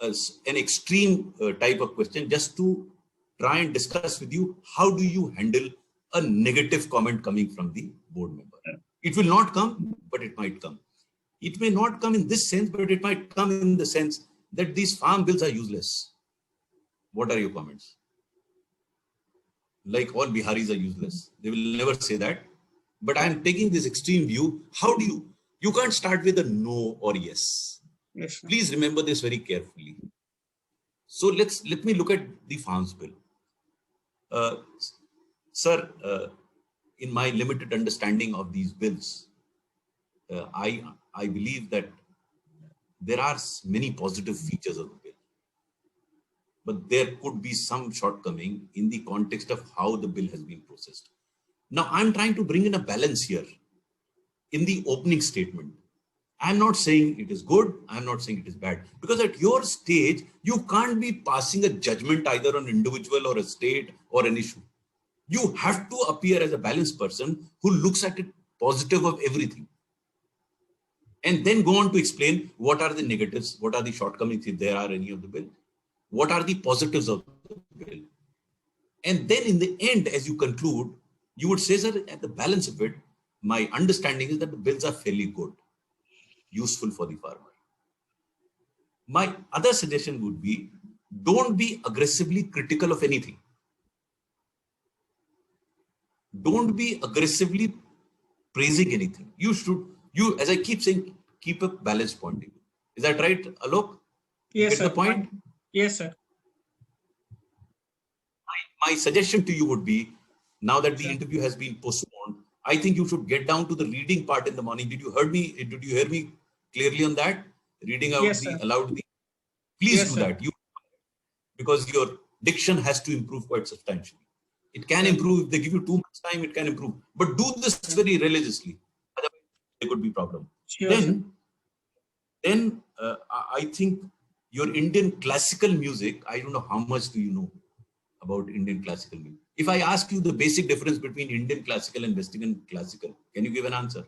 as an extreme type of question, just to try and discuss with you, how do you handle a negative comment coming from the board member? It will not come, but it might come. It may not come in this sense, but it might come in the sense that these farm bills are useless. What are your comments? Like all Biharis are useless. They will never say that. But I'm taking this extreme view. How do you can't start with a no or yes. Yes, sir. Please remember this very carefully. So let me look at the farms bill. Sir, in my limited understanding of these bills, I believe that there are many positive features of the bill, but there could be some shortcoming in the context of how the bill has been processed. Now, I'm trying to bring in a balance here in the opening statement. I'm not saying it is good, I'm not saying it is bad, because at your stage, you can't be passing a judgment either on individual or a state or an issue. You have to appear as a balanced person who looks at it positive of everything. And then go on to explain what are the negatives, what are the shortcomings if there are any of the bill, what are the positives of the bill. And then in the end, as you conclude, you would say, sir, at the balance of it, my understanding is that the bills are fairly good, useful for the farmer. My other suggestion would be don't be aggressively critical of anything. Don't be aggressively praising anything. You, as I keep saying, keep a balanced point of view. Is that right, Alok? Yes, Get sir. the point? Yes, sir. My suggestion to you would be, now that the Sure. interview has been postponed, I think you should get down to the reading part in the morning. Did you hear me clearly on that? Reading out Yes, the sir. aloud the. Please Yes, do sir. that. Because your diction has to improve quite substantially. It can Sure. improve if they give you too much time. It can improve, but do this very religiously. Otherwise, there could be problem. Sure, sir. Then I think your Indian classical music. I don't know how much do you know about Indian classical music. If I ask you the basic difference between Indian classical and Western classical, can you give an answer?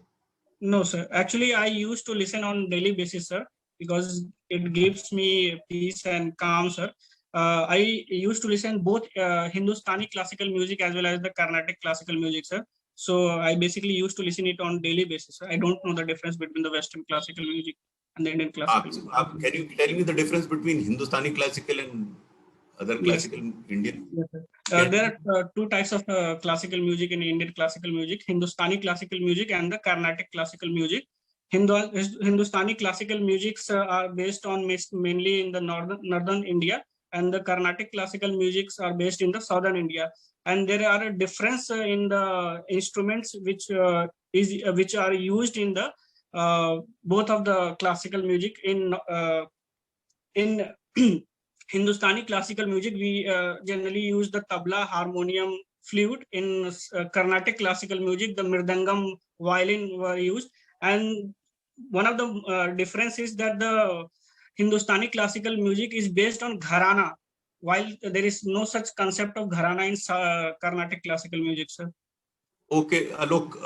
No, sir. Actually, I used to listen on daily basis, sir, because it gives me peace and calm, sir. I used to listen both Hindustani classical music as well as the Carnatic classical music, sir. So I basically used to listen it on daily basis, sir. I don't know the difference between the Western classical music and the Indian classical music. Can you tell me the difference between Hindustani classical and other classical Indian? Yes, sir. There are two types of classical music in Indian classical music: Hindustani classical music and the Carnatic classical music. Hindustani classical musics are based on mainly in the northern India, and the Carnatic classical musics are based in the southern India. And there are a difference in the instruments which are used in the both of the classical music. In Hindustani classical music, we generally use the tabla, harmonium, flute. In Carnatic classical music, the mridangam, violin were used. And one of the difference is that the Hindustani classical music is based on gharana, while there is no such concept of gharana in Carnatic classical music, sir. Okay, Alok,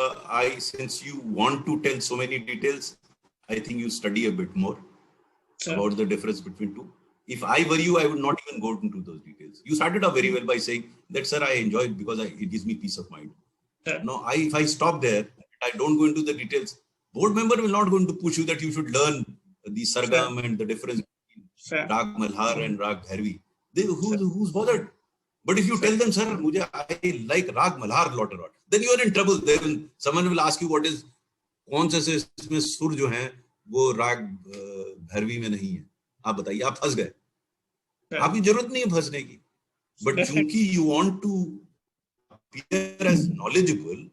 since you want to tell so many details, I think you study a bit more about the difference between two. If I were you, I would not even go into those details. You started off very well by saying that, sir, I enjoy it because it gives me peace of mind. Sure. No, if I stop there, I don't go into the details. Board member will not going to push you that you should learn the sargam and the difference between Rag Malhar and Rag Bhairavi. Who's bothered? But if you tell them, sir, I like Rag Malhar lot a lot, then you are in trouble. Then someone will ask you what is, कौन से इसमें सुर जो हैं वो राग भैरवी में नहीं है, आप बताइए, आप फंस गए. आपकी जरूरत नहीं है फंसने की, but चूंकि you want to appear as knowledgeable,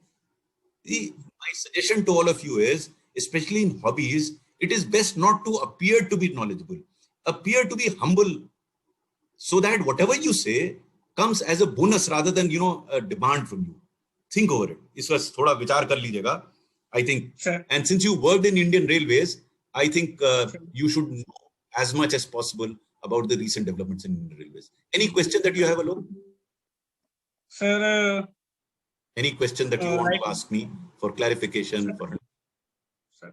my suggestion to all of you is, especially in hobbies, it is best not to appear to be knowledgeable. Appear to be humble, so that whatever you say comes as a bonus rather than a demand from you. Think over it. इस पर थोड़ा विचार कर लीजिएगा. I think, and since you worked in Indian Railways, I think you should know as much as possible about the recent developments in Indian Railways. Any question that you have, Alok? Sir, any question that you want to ask me for clarification? Sir,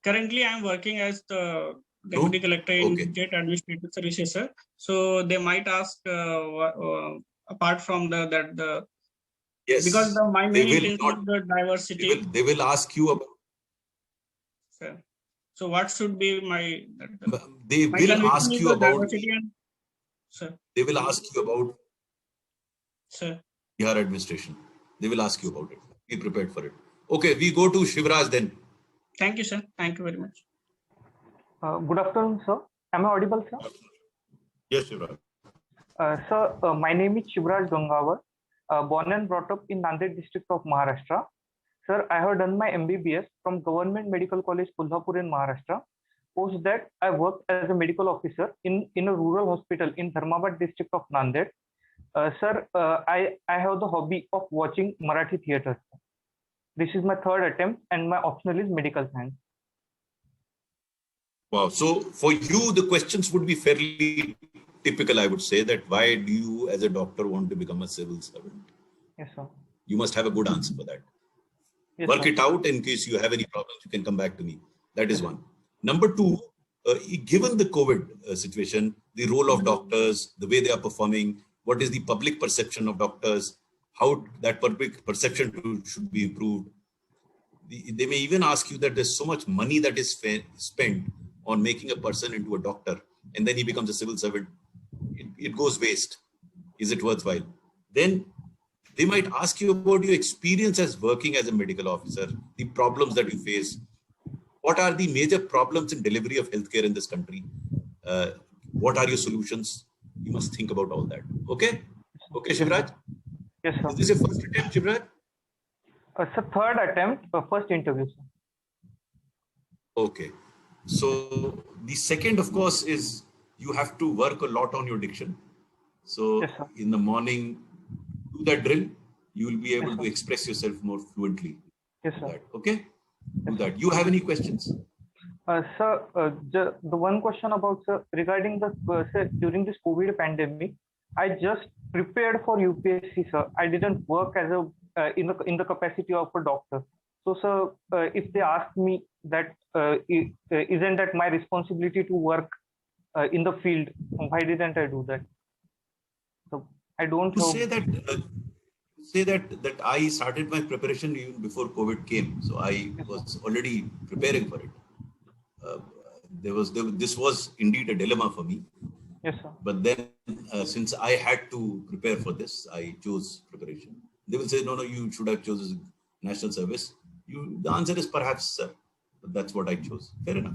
currently I am working as the Deputy Collector in State Administrative Services, sir. So they might ask, apart from the yes, because my main intention is the diversity. They will ask you about. Sir. So what should be my? They will ask you about. Sir. They will ask you about. Sir. Bihar administration. They will ask you about it. Be prepared for it. Okay, we go to Shivraj then. Thank you, sir. Thank you very much. Good afternoon, sir. Am I audible, sir? Yes, Shivraj. Sir, my name is Shivraj Gangawar, born and brought up in Nanded district of Maharashtra. Sir, I have done my MBBS from Government Medical College, Kolhapur in Maharashtra. Post that, I worked as a medical officer in a rural hospital in Dharmabad district of Nanded. Sir, I have the hobby of watching Marathi theatre. This is my third attempt and my optional is medical science. Wow. So for you, the questions would be fairly typical, I would say, that why do you as a doctor want to become a civil servant? Yes, sir. You must have a good answer for that. Yes, work sir. it out. In case you have any problems, you can come back to me. That is one. Number two, given the COVID situation, the role of doctors, the way they are performing, what is the public perception of doctors, how that public perception should be improved. They may even ask you that there's so much money that is spent on making a person into a doctor, and then he becomes a civil servant. it goes waste. Is it worthwhile? Then they might ask you about your experience as working as a medical officer, the problems that you face. What are the major problems in delivery of healthcare in this country? What are your solutions? You must think about all that. Okay? Okay, Shivraj? Yes, sir. Is this your first attempt, Shivraj? Sir, third attempt, first interview, sir. Okay. So the second, of course, is you have to work a lot on your diction. So Yes, sir. in the morning, do that drill. You will be able Yes, to sir. express yourself more fluently. Yes, Do sir. that. Okay? Do that. You have any questions? Sir, the one question about, sir, regarding the sir, during this COVID pandemic, I just prepared for UPSC, sir. I didn't work as a in the capacity of a doctor. So, sir, if they ask me that, isn't that my responsibility to work in the field? Why didn't I do that? So I don't To have. say that I started my preparation even before COVID came. So I was already preparing for it. This was indeed a dilemma for me. Yes, sir. But then since I had to prepare for this, I chose preparation. They will say, no, you should have chosen national service. The answer is perhaps, sir. But that's what I chose. Fair enough.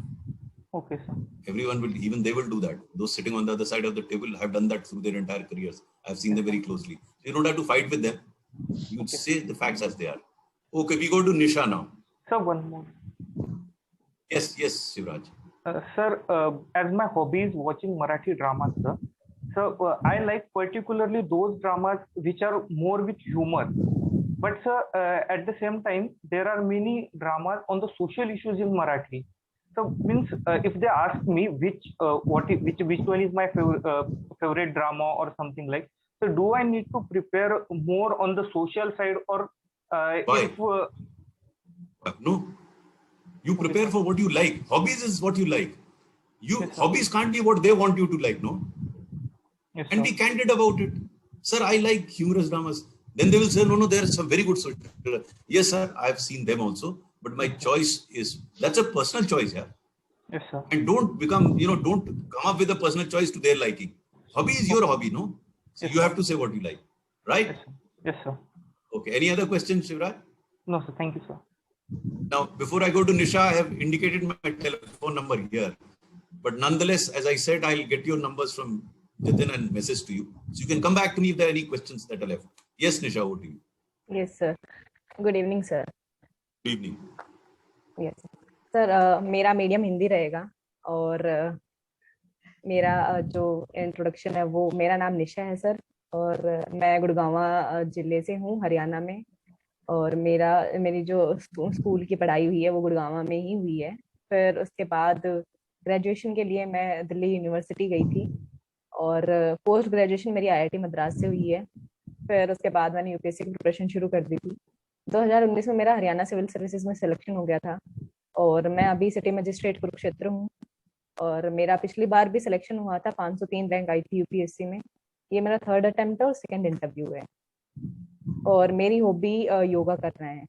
Okay, sir. Everyone will, even they will do that. Those sitting on the other side of the table have done that through their entire careers. I've seen them very closely. You don't have to fight with them. You say the facts as they are. Okay, we go to Nisha now. Sir, one more. Yes, Shivraj. Sir, as my hobby is watching Marathi dramas, sir. So I like particularly those dramas which are more with humor. But sir, at the same time, there are many dramas on the social issues in Marathi. So means if they ask me which one is my favorite drama or something like, so do I need to prepare more on the social side, or Why? No. You prepare for what you like. Hobbies is what you like. Hobbies can't be what they want you to like, no? Yes, and be candid about it. Sir, I like humorous dramas. Then they will say, no, there are some very good social. Yes, sir, I've seen them also. But my choice is, that's a personal choice, yeah. Yes, sir. And don't become, don't come up with a personal choice to their liking. Hobby is your hobby, no? So Yes, you sir. have to say what you like, right? Yes, sir. Okay. Any other questions, Shivraj? No, sir. Thank you, sir. Now, before I go to Nisha, I have indicated my telephone number here. But nonetheless, as I said, I'll get your numbers from Jitin and message to you. So you can come back to me if there are any questions that are left. Yes, Nisha, over to you. Yes, sir. Good evening, sir. Good evening. Yes, sir. मेरा medium Hindi रहेगा और मेरा जो introduction है वो, मेरा नाम निशा है सर और मैं गुड़गांव जिले से हूँ, हरियाणा में। और मेरी जो स्कूल की पढ़ाई हुई है वो गुड़गांव में ही हुई है। फिर उसके बाद ग्रेजुएशन के लिए मैं दिल्ली यूनिवर्सिटी गई थी और पोस्ट ग्रेजुएशन मेरी IIT मद्रास से हुई है। फिर उसके बाद मैंने यूपीएससी की प्रिपरेशन शुरू कर दी थी। 2019 में मेरा हरियाणा सिविल सर्विसेज में सिलेक्शन हो गया था और मैं अभी सिटी मजिस्ट्रेट कुरुक्षेत्र हूँ और मेरा पिछली बार भी सिलेक्शन हुआ था, 503 रैंक आई थी यूपीएससी में। ये मेरा थर्ड अटेम्प्ट और सेकंड इंटरव्यू है और मेरी हॉबी योगा करना है।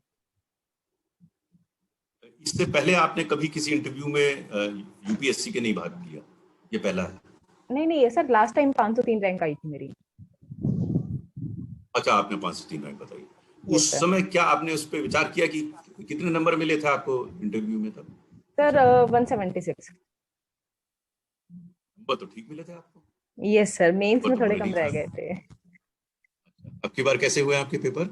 इससे पहले आपने कभी किसी इंटरव्यू में यूपीएससी के नहीं भाग लिया? ये पहला है? नहीं ये सर लास्ट टाइम 503 रैंक आई थी मेरी। अच्छा, आपने 503 रैंक बताई। उस समय क्या आपने उस पर विचार किया कि कितने नंबर मिले थे आपको इंटरव्यू में तब? सर 176 नंबर तो ठीक मिले थे आपको? यस सर, मेंस में थोड़े कम रह गए थे। अब की बार कैसे हुए आपके पेपर?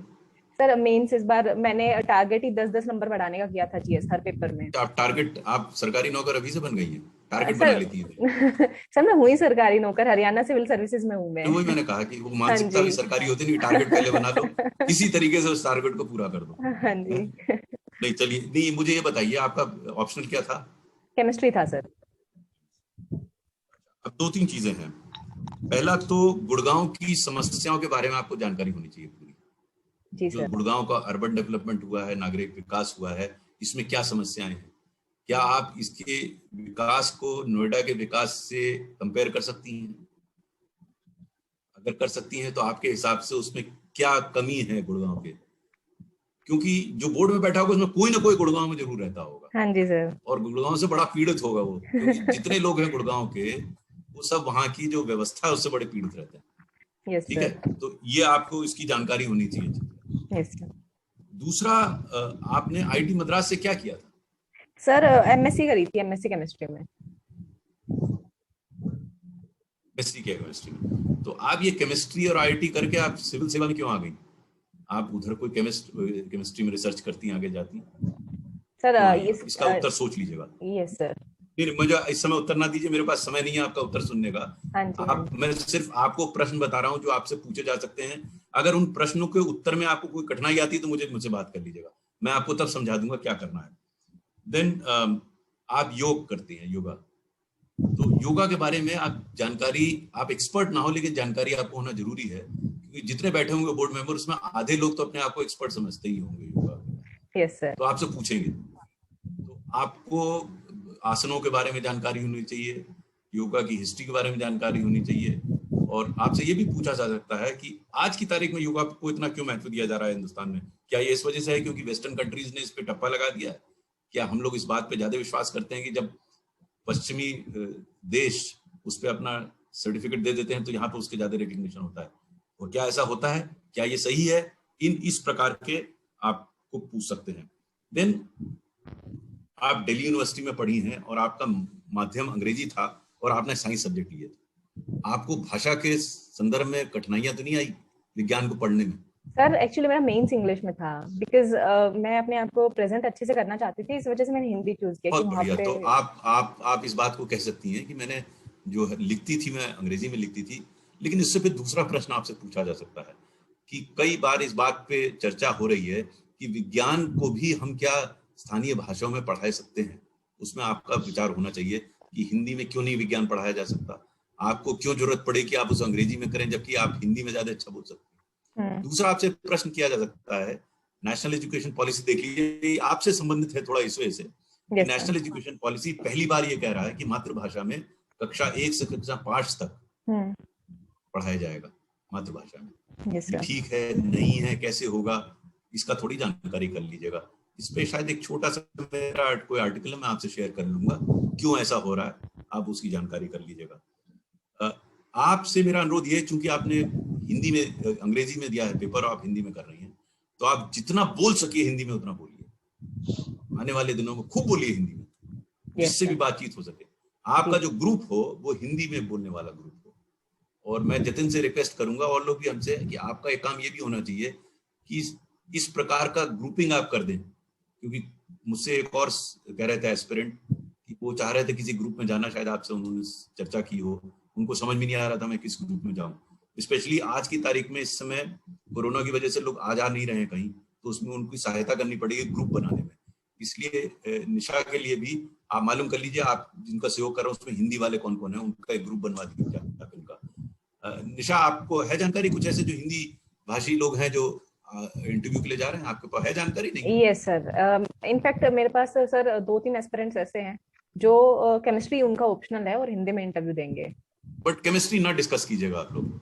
सर मेंस इस बार मैंने टारगेट ही 10-10 नंबर बढ़ाने का किया था जीएस हर पेपर में। आप टारगेट, आप सरकारी नौकर अभी से बन गई हैं, टारगेट बना लेती है। सर मैं हुई सरकारी नौकर, हरियाणा सिविल सर्विसेज में हूँ मैं। तो वही मैंने कहा कि वो मानसिकता भी सरकारी होती नहीं, टारगेट पहले बना लो, इसी तरीके से उस टारगेट को पूरा कर दो। हाँ जी। नहीं चलिए, नहीं मुझे ये बताइए आपका ऑप्शनल क्या था? केमिस्ट्री था सर। अब 2-3 चीजें हैं। पहला तो गुड़गांव की समस्याओं के बारे में आपको जानकारी होनी चाहिए पूरी। जी जो सर। गुड़गांव का अर्बन डेवलपमेंट हुआ है, नागरिक विकास हुआ है, इसमें क्या समस्याएं हैं? क्या आप इसके विकास को नोएडा के विकास से कंपेयर कर सकती हैं? अगर कर सकती हैं तो आपके हिसाब से उसमें क्या कमी है गुड़गांव के? क्योंकि जो बोर्ड में बैठा होगा उसमें कोई ना कोई गुड़गांव में जरूर रहता होगा। हाँ जी सर। और गुड़गांव से बड़ा पीड़ित होगा वो, क्योंकि जितने लोग हैं गुड़गांव के वो सब वहाँ की जो व्यवस्था है उससे बड़े पीड़ित रहते हैं। यस ठीक है, सर। तो ये आपको इसकी जानकारी होनी चाहिए। Yes sir. दूसरा, आपने आईआईटी मद्रास से क्या किया था? सर एमएससी करी थी, एमएससी केमिस्ट्री में। केमिस्ट्री क्या, केमिस्ट्री में? तो आप ये केमिस्ट्री और आईआईटी करके आप सिविल सेवा में क्यों आ गई? आप उधर कोई केमिस्ट्री में रिसर्च करती हैं, आगे जाती सर इसका उत्तर सोच लीजिएगा। Yes sir. नहीं, मुझे इस समय उत्तर ना दीजिए, मेरे पास समय नहीं है आपका उत्तर सुनने का। हाँ जी, मैं सिर्फ आपको प्रश्न बता रहा हूँ जो आपसे पूछे जा सकते हैं। अगर उन प्रश्नों के उत्तर में आपको कोई कठिनाई आती है तो मुझसे बात कर लीजिएगा, मैं आपको तब समझा दूंगा क्या करना है। देन आप योग करते हैं, योगा। तो योगा के बारे में आप जानकारी, आप एक्सपर्ट ना हो लेकिन जानकारी आपको होना जरूरी है, क्योंकि जितने बैठे होंगे बोर्ड मेंबर उसमें आधे लोग तो अपने आप को एक्सपर्ट समझते ही होंगे योगा। Yes sir. तो आपसे पूछेंगे, तो आपको आसनों के बारे में जानकारी होनी चाहिए, योगा की हिस्ट्री के बारे में जानकारी होनी चाहिए, और आपसे ये भी पूछा जा सकता है कि आज की तारीख में योगा को इतना क्यों महत्व दिया जा रहा है हिंदुस्तान में? क्या ये इस वजह से है क्योंकि वेस्टर्न कंट्रीज ने इस पे टप्पा लगा दिया है? क्या हम लोग इस बात पे ज्यादा विश्वास करते हैं कि जब पश्चिमी देश उस पर अपना सर्टिफिकेट दे देते हैं तो यहाँ पे उसके ज्यादा रिकग्निशन होता है? और क्या ऐसा होता है? क्या ये सही है? इस प्रकार के आपको पूछ सकते हैं। देन आप दिल्ली यूनिवर्सिटी में पढ़ी हैं और आपका माध्यम अंग्रेजी था और आपने साइंस सब्जेक्ट लिए थे, आपको भाषा के संदर्भ में कठिनाइयां तो नहीं आई विज्ञान को पढ़ने में? सर एक्चुअली मेरा मेंस इंग्लिश में था, बिकॉज मैं अपने आप को प्रेजेंट अच्छे से करना चाहती थी, इस वजह से मैंने हिंदी चूज किया। बहुत बढ़िया। तो आप इस बात को कह सकती हैं कि मैंने जो लिखती थी मैं अंग्रेजी में लिखती थी, लेकिन इससे फिर दूसरा प्रश्न आपसे पूछा जा सकता है कि कई बार इस बात पे चर्चा हो रही है कि विज्ञान को भी हम क्या स्थानीय भाषाओं में पढ़ा सकते हैं। उसमें आपका विचार होना चाहिए कि हिंदी में क्यों नहीं विज्ञान पढ़ाया जा सकता, आपको क्यों जरूरत पड़े कि आप उसे अंग्रेजी में करें जबकि आप हिंदी में ज्यादा अच्छा बोल सकते हैं। दूसरा आपसे प्रश्न किया जा सकता है, नेशनल एजुकेशन पॉलिसी देख लीजिए, आपसे संबंधित है थोड़ा इस वजह से। नेशनल एजुकेशन पॉलिसी पहली बार ये कह रहा है कि मातृभाषा में कक्षा 1 से कक्षा 5 तक पढ़ाया जाएगा मातृभाषा में। ठीक है, नहीं है, कैसे होगा, इसका थोड़ी जानकारी कर लीजिएगा। इस पे शायद एक छोटा सा मेरा कोई आर्टिकल मैं आपसे शेयर कर लूंगा, क्यों ऐसा हो रहा है, आप उसकी जानकारी कर लीजिएगा। आपसे मेरा अनुरोध ये, चूंकि आपने हिंदी में अंग्रेजी में दिया है पेपर और आप हिंदी में कर रही हैं, तो आप जितना बोल सके हिंदी में उतना बोलिए। आने वाले दिनों में खूब बोलिए हिंदी में, जिससे भी बातचीत हो सके। आपका जो ग्रुप हो वो हिंदी में बोलने वाला ग्रुप हो। और मैं जतिन से रिक्वेस्ट करूंगा और लोग भी हमसे कि आपका एक काम ये भी होना चाहिए कि इस प्रकार का ग्रुपिंग आप कर दें, क्योंकि मुझसे एक और कह रहे थे एस्पिरेंट कि वो चाह रहे थे किसी ग्रुप में जाना, शायद आपसे उन्होंने चर्चा की हो, उनको समझ में नहीं आ रहा था मैं किस ग्रुप में जाऊं। स्पेशली आज की तारीख में, इस समय कोरोना की वजह से लोग आ जा नहीं रहे हैं कहीं, तो उसमें उनकी सहायता करनी पड़ेगी ग्रुप बनाने में। इसलिए निशा के लिए भी आप मालूम कर लीजिए, आप जिनका सहयोग कर रहे हैं उसमें हिंदी वाले कौन कौन है, उनका एक ग्रुप बनवा दीजिए उनका। निशा, आपको है जानकारी कुछ ऐसे जो हिंदी भाषी लोग हैं जो इंटरव्यू के लिए जा रहे हैं? आपके पास है जानकारी? नहीं? यस सर, इनफैक्ट मेरे पास सर 2-3 एस्पिरेंट्स ऐसे हैं जो केमिस्ट्री उनका ऑप्शनल है और हिंदी में इंटरव्यू देंगे। बट केमिस्ट्री ना डिस्कस कीजिएगा आप लोग,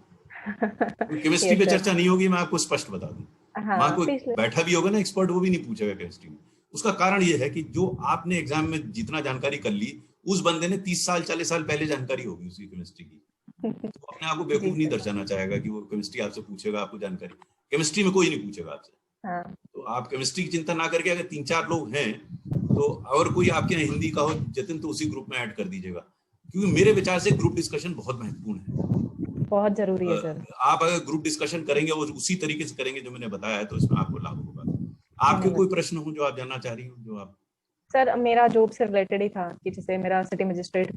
केमिस्ट्री पे चर्चा नहीं होगी, मैं आपको स्पष्ट बता दूं। वहां कोई बैठा भी होगा ना एक्सपर्ट, वो भी नहीं पूछेगा केमिस्ट्री में। उसका कारण ये है कि जो आपने एग्जाम में जितना जानकारी कर ली, उस बंदे ने 30 साल 40 साल पहले जानकारी होगी उसकी केमिस्ट्री की, तो अपने आप को बेवकूफ नहीं दर्शाना चाहेगा कि वो केमिस्ट्री आपसे पूछेगा आपको जानकारी। केमिस्ट्री में कोई नहीं पूछेगा आपसे। तो आप केमिस्ट्री की चिंता ना करके, अगर 3-4 लोग हैं तो और कोई आपके यहाँ हिंदी का हो जतिन, तो उसी ग्रुप में ऐड कर दीजिएगा, क्योंकि मेरे विचार से ग्रुप डिस्कशन बहुत महत्वपूर्ण है, बहुत जरूरी है सर। आप अगर ग्रुप डिस्कशन करेंगे और उसी तरीके से करेंगे जो मैंने बताया है, तो इसमें आपको लाभ होगा। आपके कोई प्रश्न हो जो आप जानना चाह रही हो? जो आप सर, मेरा जॉब से रिलेटेड ही था कि जैसे मेरा सिटी मजिस्ट्रेट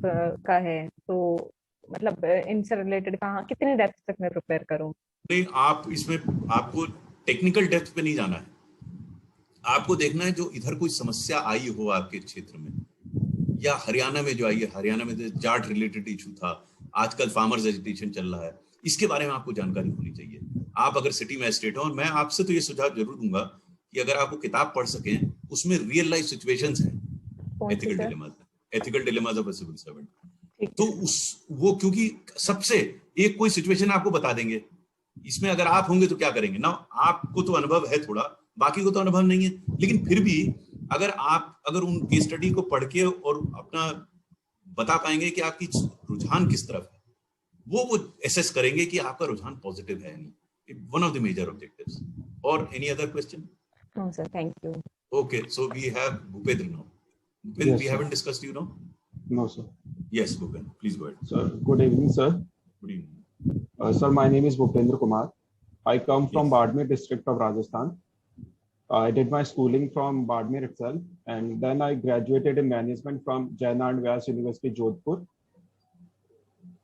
का है, तो मतलब इनसे रिलेटेड कहाँ कितने डेप्थ तक मैं प्रिपेयर करूं? नहीं, आप इसमें आपको टेक्निकल डेप्थ पे नहीं जाना है, आपको देखना है जो इधर कोई समस्या आई हो आपके क्षेत्र में, या हरियाणा में जो आई है, हरियाणा में जाट रिलेटेड इशू था, आजकल फार्मर्स एजुटेशन चल रहा है, इसके बारे में आपको जानकारी होनी चाहिए। आप अगर सिटी मैजिस्ट्रेट हो, और मैं आपसे तो ये सुझाव जरूर दूंगा कि अगर आपको किताब पढ़ सकें, उसमें रियल लाइफ सिचुएशंस हैं, ethical dilemmas of a civil servant, तो वो क्योंकि सबसे एक कोई सिचुएशन आपको बता देंगे, इसमें अगर आप होंगे तो क्या करेंगे ना। आपको तो अनुभव है थोड़ा, बाकी को तो अनुभव नहीं है, लेकिन फिर भी अगर उन केस स्टडी को पढ़ के और अपना बता पाएंगे कि आपकी रुझान किस तरफ है, वो एसेस करेंगे कि आपका रुझान पॉजिटिव है नहीं. One of the major objectives. Or any other question? No, sir. Thank you. Okay, so we have Bhupendra now. Bhupendra, Yes, we sir. haven't discussed you now? No, sir. Yes, Bhupendra, please go ahead. Sir, good evening, sir. Good evening. Sir, my name is Bhupendra Kumar. I come from Yes. Badmer district of Rajasthan. I did my schooling from Badmer itself, and then I graduated in management from Jainand Vyas University, Jodhpur.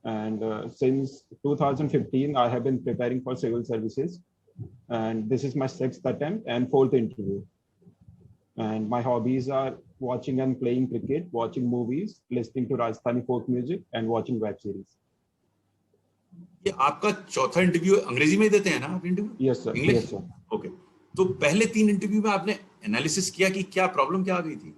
And since 2015, I have been preparing for civil services. And this is my 6th attempt and 4th interview. And my hobbies are watching and playing cricket, watching movies, listening to Rajasthani folk music, and watching web series. ये आपका चौथा interview अंग्रेजी में देते हैं ना आप interview? Yes, sir. English? Yes, sir. Okay. तो पहले 3 इंटरव्यू में आपने एनालिसिस किया कि क्या प्रॉब्लम क्या आ गई थी?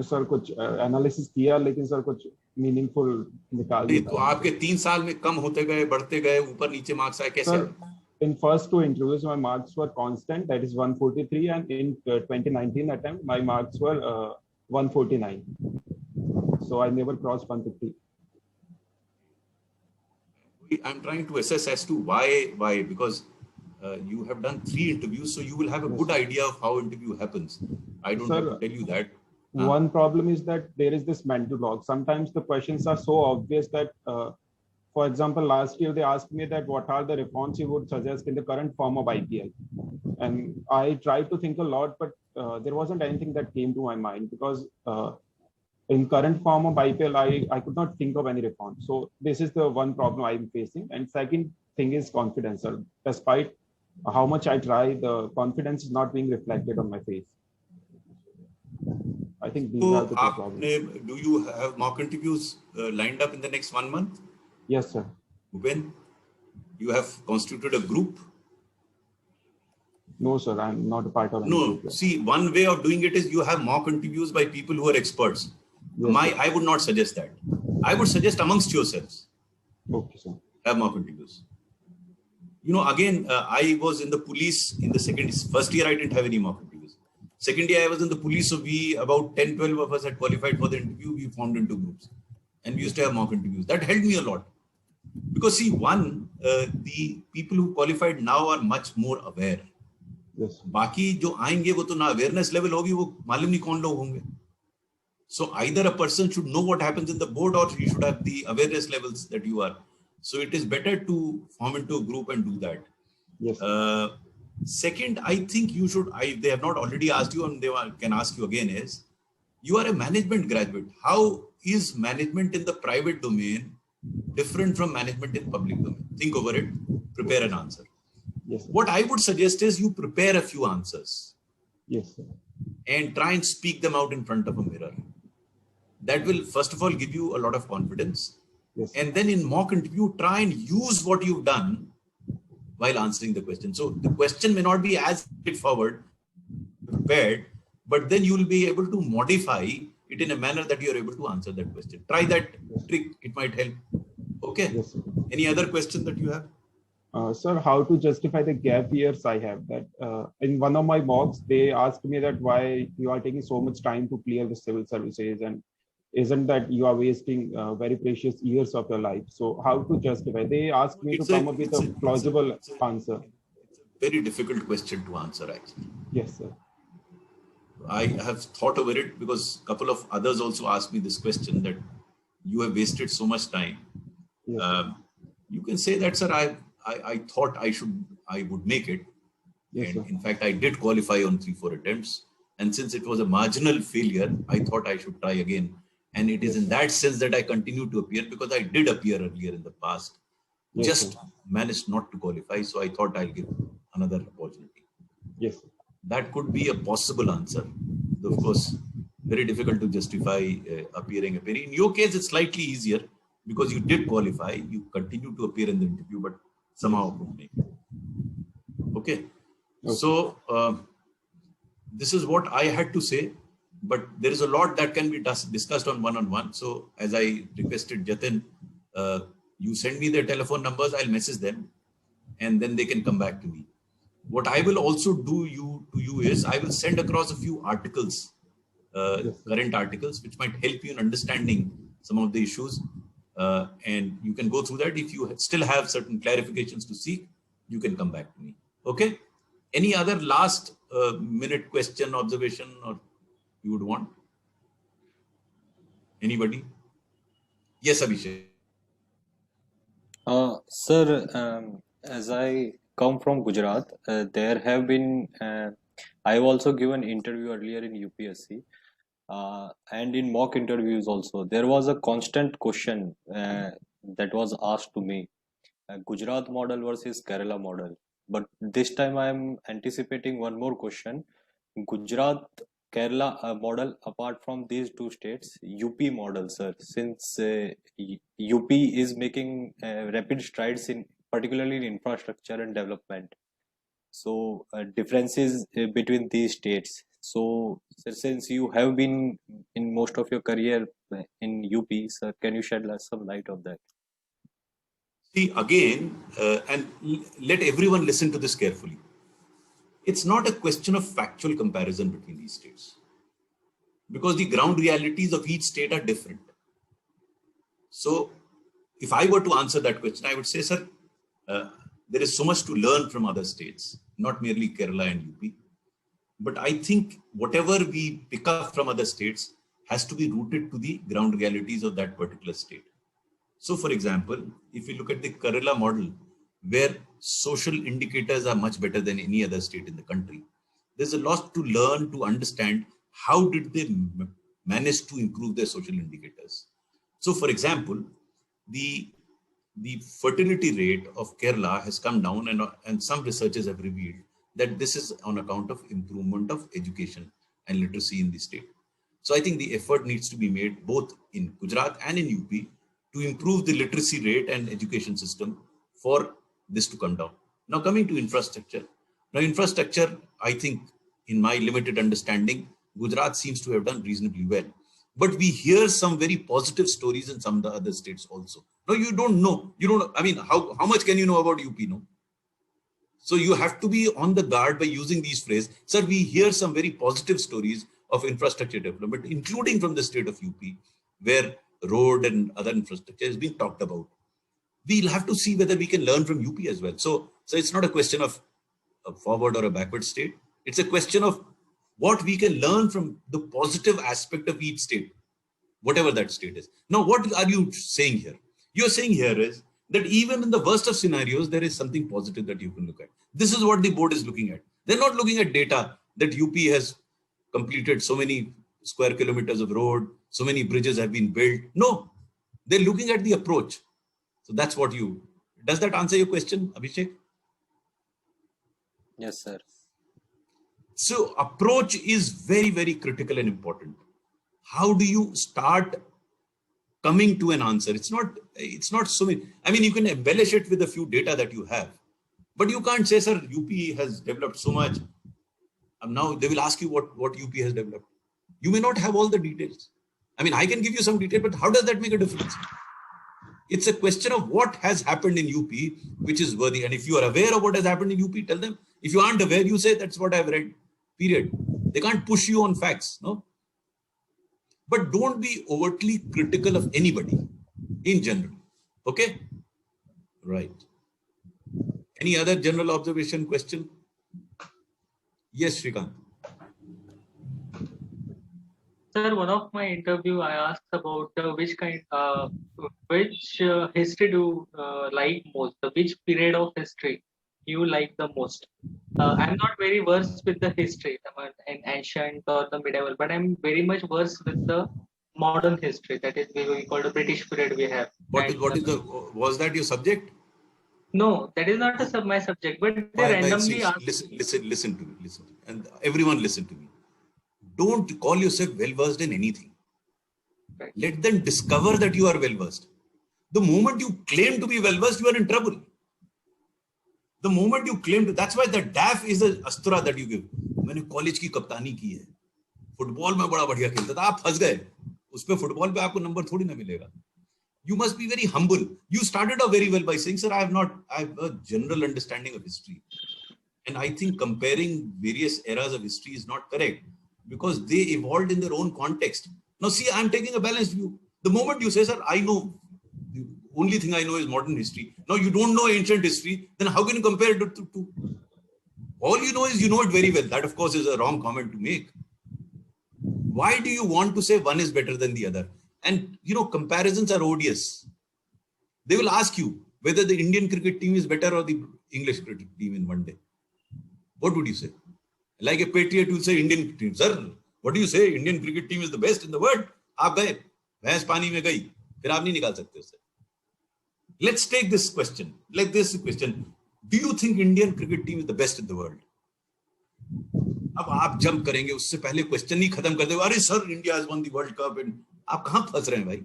सर कुछ एनालिसिस किया, लेकिन सर कुछ मीनिंगफुल निकाल नहीं, तो आपके 3 साल में कम होते गए, बढ़ते गए, ऊपर नीचे मार्क्स आए, कैसे? In first 2 interviews, my marks were constant, that is 143, and in 2019 attempt, my marks were 149. So I never crossed 150. I'm trying to assess as to why, because you have done 3 interviews, so you will have a good idea of how interview happens. I don't have to tell you that. One problem is that there is this mental block. Sometimes the questions are so obvious that, for example, last year they asked me that what are the reforms you would suggest in the current form of IPL, and I tried to think a lot, but there wasn't anything that came to my mind, because in current form of IPL, I could not think of any reform. So this is the one problem I'm facing. And second thing is confidence, sir. Despite how much I try, the confidence is not being reflected on my face. I think these are the two problems. Do you have mock interviews lined up in the next 1 month? Yes, sir. When you have constituted a group? No, sir, I'm not a part of any No, group. see, one way of doing it is you have mock interviews by people who are experts. Yes, I would not suggest that. I would suggest amongst yourselves. Okay, sir. Have mock interviews. You know, again, I was in the police in the first year, I didn't have any mock interviews. Second year, I was in the police, so we, about 10, 12 of us had qualified for the interview. We formed into groups and we used to have mock interviews. That helped me a lot. Because see, the people who qualified now are much more aware. Yes. बाकी जो आएंगे वो तो ना awareness level होगी, वो मालूम नहीं कौन लोग होंगे. So either a person should know what happens in the board, or you should have the awareness levels that you are. So it is better to form into a group and do that. Yes. Second, I think you should, they have not already asked you and they can ask you again, is you are a management graduate. How is management in the private domain different from management in public domain? Think over it, prepare an answer. Yes, sir. What I would suggest is you prepare a few answers. Yes, sir. And try and speak them out in front of a mirror. That will, first of all, give you a lot of confidence. Yes, sir. And then in mock interview, try and use what you've done while answering the question. So the question may not be as straightforward, prepared, but then you will be able to modify it in a manner that you are able to answer that question. Try that trick, it might help. Okay. Yes, sir. Any other question that you have? Sir, how to justify the gap years I have? That in one of my mocks, they asked me that why you are taking so much time to clear the civil services, and isn't that you are wasting very precious years of your life? So how to justify? They asked me to come up with a plausible answer. It's a very difficult question to answer, actually. Yes, sir. I have thought over it because a couple of others also asked me this question, that you have wasted so much time. Yes, you can say that, sir, I thought I would make it. Yes, And in fact, I did qualify on 3-4 attempts. And since it was a marginal failure, I thought I should try again. And it is in that sense that I continue to appear, because I did appear earlier in the past, Yes, just sir. managed not to qualify. So I thought I'll give another opportunity. Yes, sir. That could be a possible answer. Of course, very difficult to justify appearing. In your case, it's slightly easier because you did qualify. You continue to appear in the interview, but somehow couldn't make it. Okay. So this is what I had to say, but there is a lot that can be discussed on one-on-one. So as I requested Jatin, you send me their telephone numbers, I'll message them, and then they can come back to me. What I will also do to you is I will send across a few articles Yes, sir. current articles, which might help you in understanding some of the issues. And you can go through that. If you still have certain clarifications to seek, you can come back to me. Okay. Any other last minute question, observation, or you would want? Anybody? Yes, Abhishek. Sir, as I come from Gujarat, there have been, I've also given interview earlier in UPSC, and in mock interviews also. There was a constant question that was asked to me, Gujarat model versus Kerala model. But this time I am anticipating one more question. Gujarat, Kerala model apart from these two states, UP model, sir, since UP is making rapid strides in particularly in infrastructure and development. So differences between these states. So sir, since you have been in most of your career in UP, sir, can you shed some light on that? See, again, and let everyone listen to this carefully. It's not a question of factual comparison between these states, because the ground realities of each state are different. So if I were to answer that question, I would say, sir, there is so much to learn from other states, not merely Kerala and UP. But I think whatever we pick up from other states has to be rooted to the ground realities of that particular state. So for example, if you look at the Kerala model, where social indicators are much better than any other state in the country, there's a lot to learn to understand how did they manage to improve their social indicators. So for example, the fertility rate of Kerala has come down, and some researchers have revealed that this is on account of improvement of education and literacy in the state. So I think the effort needs to be made both in Gujarat and in UP to improve the literacy rate and education system for this to come down. Now coming to infrastructure. Now infrastructure, I think in my limited understanding, Gujarat seems to have done reasonably well. But we hear some very positive stories in some of the other states also. No, you don't know. You don't, I mean, how much can you know about UP? No? So you have to be on the guard by using these phrases. Sir, we hear some very positive stories of infrastructure development, including from the state of UP, where road and other infrastructure is being talked about. We'll have to see whether we can learn from UP as well. So it's not a question of a forward or a backward state. It's a question of what we can learn from the positive aspect of each state, whatever that state is. Now, what are you saying here? You're saying here is that even in the worst of scenarios, there is something positive that you can look at. This is what the board is looking at. They're not looking at data that UP has completed so many square kilometers of road, so many bridges have been built. No, they're looking at the approach. So that's what does that answer your question, Abhishek? Yes, sir. So approach is very, very critical and important. How do you start coming to an answer? It's not so many. I mean, you can embellish it with a few data that you have, but you can't say, sir, UP has developed so much. And now they will ask you what UP has developed. You may not have all the details. I mean, I can give you some detail, but how does that make a difference? It's a question of what has happened in UP, which is worthy. And if you are aware of what has happened in UP, tell them. If you aren't aware, you say, that's what I've read, period. They can't push you on facts, no? But don't be overtly critical of anybody in general, okay? Right. Any other general observation, question? Yes, Shrikant. Sir, one of my interview, I asked about which history do you like most? Which period of history you like the most? I'm not very versed with the history, in ancient or the medieval, but I'm very much versed with the modern history. That is, we call the British period we have. Was that your subject? No, that is not my subject, but they randomly ask. Listen to me, and everyone listen to me. Don't call yourself well-versed in anything. Right. Let them discover that you are well-versed. The moment you claim to be well-versed, you are in trouble. The moment you claim to, that's why the DAF is an astra that you give. मैंने college की कप्तानी की है, football में बड़ा बढ़िया खेलता था, आप फंस गए, उसपे फुटबॉल पे आपको नंबर थोड़ी ना मिलेगा. You must be very humble. You started off very well by saying, sir, I have a general understanding of history. And I think comparing various eras of history is not correct. because they evolved in their own context. Now see, I'm taking a balanced view. The moment you say, sir, I know, the only thing I know is modern history. Now you don't know ancient history, then how can you compare it to all you know is you know it very well. That of course is a wrong comment to make. Why do you want to say one is better than the other? And you know, comparisons are odious. They will ask you whether the Indian cricket team is better or the English cricket team in one day. What would you say? Like a patriot will say Indian team. Sir, what do you say? Indian cricket team is the best in the world. आप गए, भैंस पानी में गई, फिर आप नहीं निकाल सकते उसे. Let's take this question. Like this question. Do you think Indian cricket team is the best in the world? अब आप जंप करेंगे, उससे पहले क्वेश्चन ही खत्म कर दे. अरे sir, India has one the world cup. आप कहां फंस रहे हैं भाई?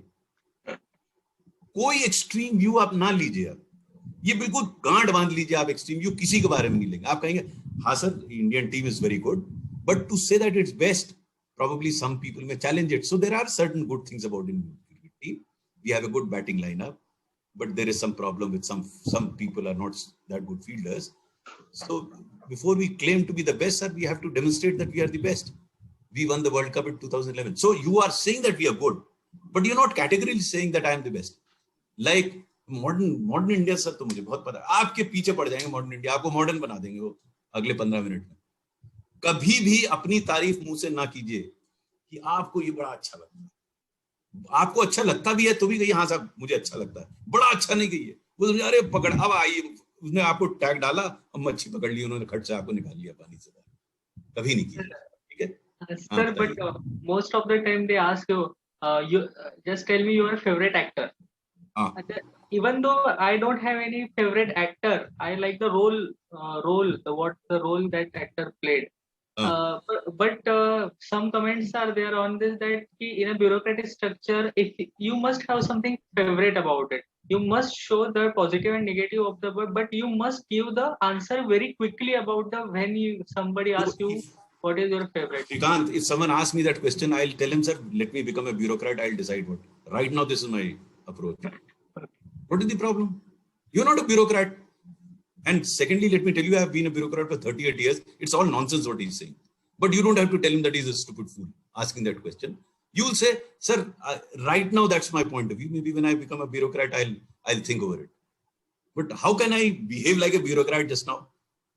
कोई एक्सट्रीम व्यू आप ना लीजिए. ये बिल्कुल गांठ बांध लीजिए. आप एक्सट्रीम व्यू किसी के बारे में नहीं लेंगे. आप कहेंगे हाँ sir, Indian team is very good, but to say that it's best, probably some people may challenge it. So there are certain good things about Indian cricket team. We have a good batting lineup, but there is some problem with some people are not that good fielders. So before we claim to be the best, sir, we have to demonstrate that we are the best. We won the World Cup in 2011. So you are saying that we are good, but you're not categorically saying that I am the best. Like modern India, sir, तो मुझे बहुत पता है. आपके पीछे पड़ जाएंगे modern India. आपको modern बना देंगे वो अगले 15 मिनट में. कभी भी अपनी तारीफ मुंह से ना कीजिए कि आपको ये बड़ा अच्छा लगता है. आपको अच्छा लगता भी है तो भी कहिए हाँ साहब मुझे अच्छा लगता है. बड़ा अच्छा नहीं कहिए. वो समझे अरे पकड़, अब आइए, उसने आपको टैग डाला, अब मच्छी पकड़ ली, उन्होंने खट से आपको निकाल लिया पानी से. कभी नहीं किया. ठीक है sir, but most of the time they ask you, you just tell me your favorite actor. Even though I don't have any favorite actor, I like the role that actor played. But some comments are there on this, that in a bureaucratic structure, if you must have something favorite about it, you must show the positive and negative of the word, but you must give the answer very quickly about the when somebody asks you what is your favorite. Shrikant, if someone asks me that question, I'll tell him, sir, let me become a bureaucrat. I'll decide what. Right now, this is my approach. What is the problem? You're not a bureaucrat. And secondly, let me tell you, I have been a bureaucrat for 38 years. It's all nonsense what he's saying. But you don't have to tell him that he's a stupid fool asking that question. You will say, sir, right now that's my point of view. Maybe when I become a bureaucrat, I'll think over it. But how can I behave like a bureaucrat just now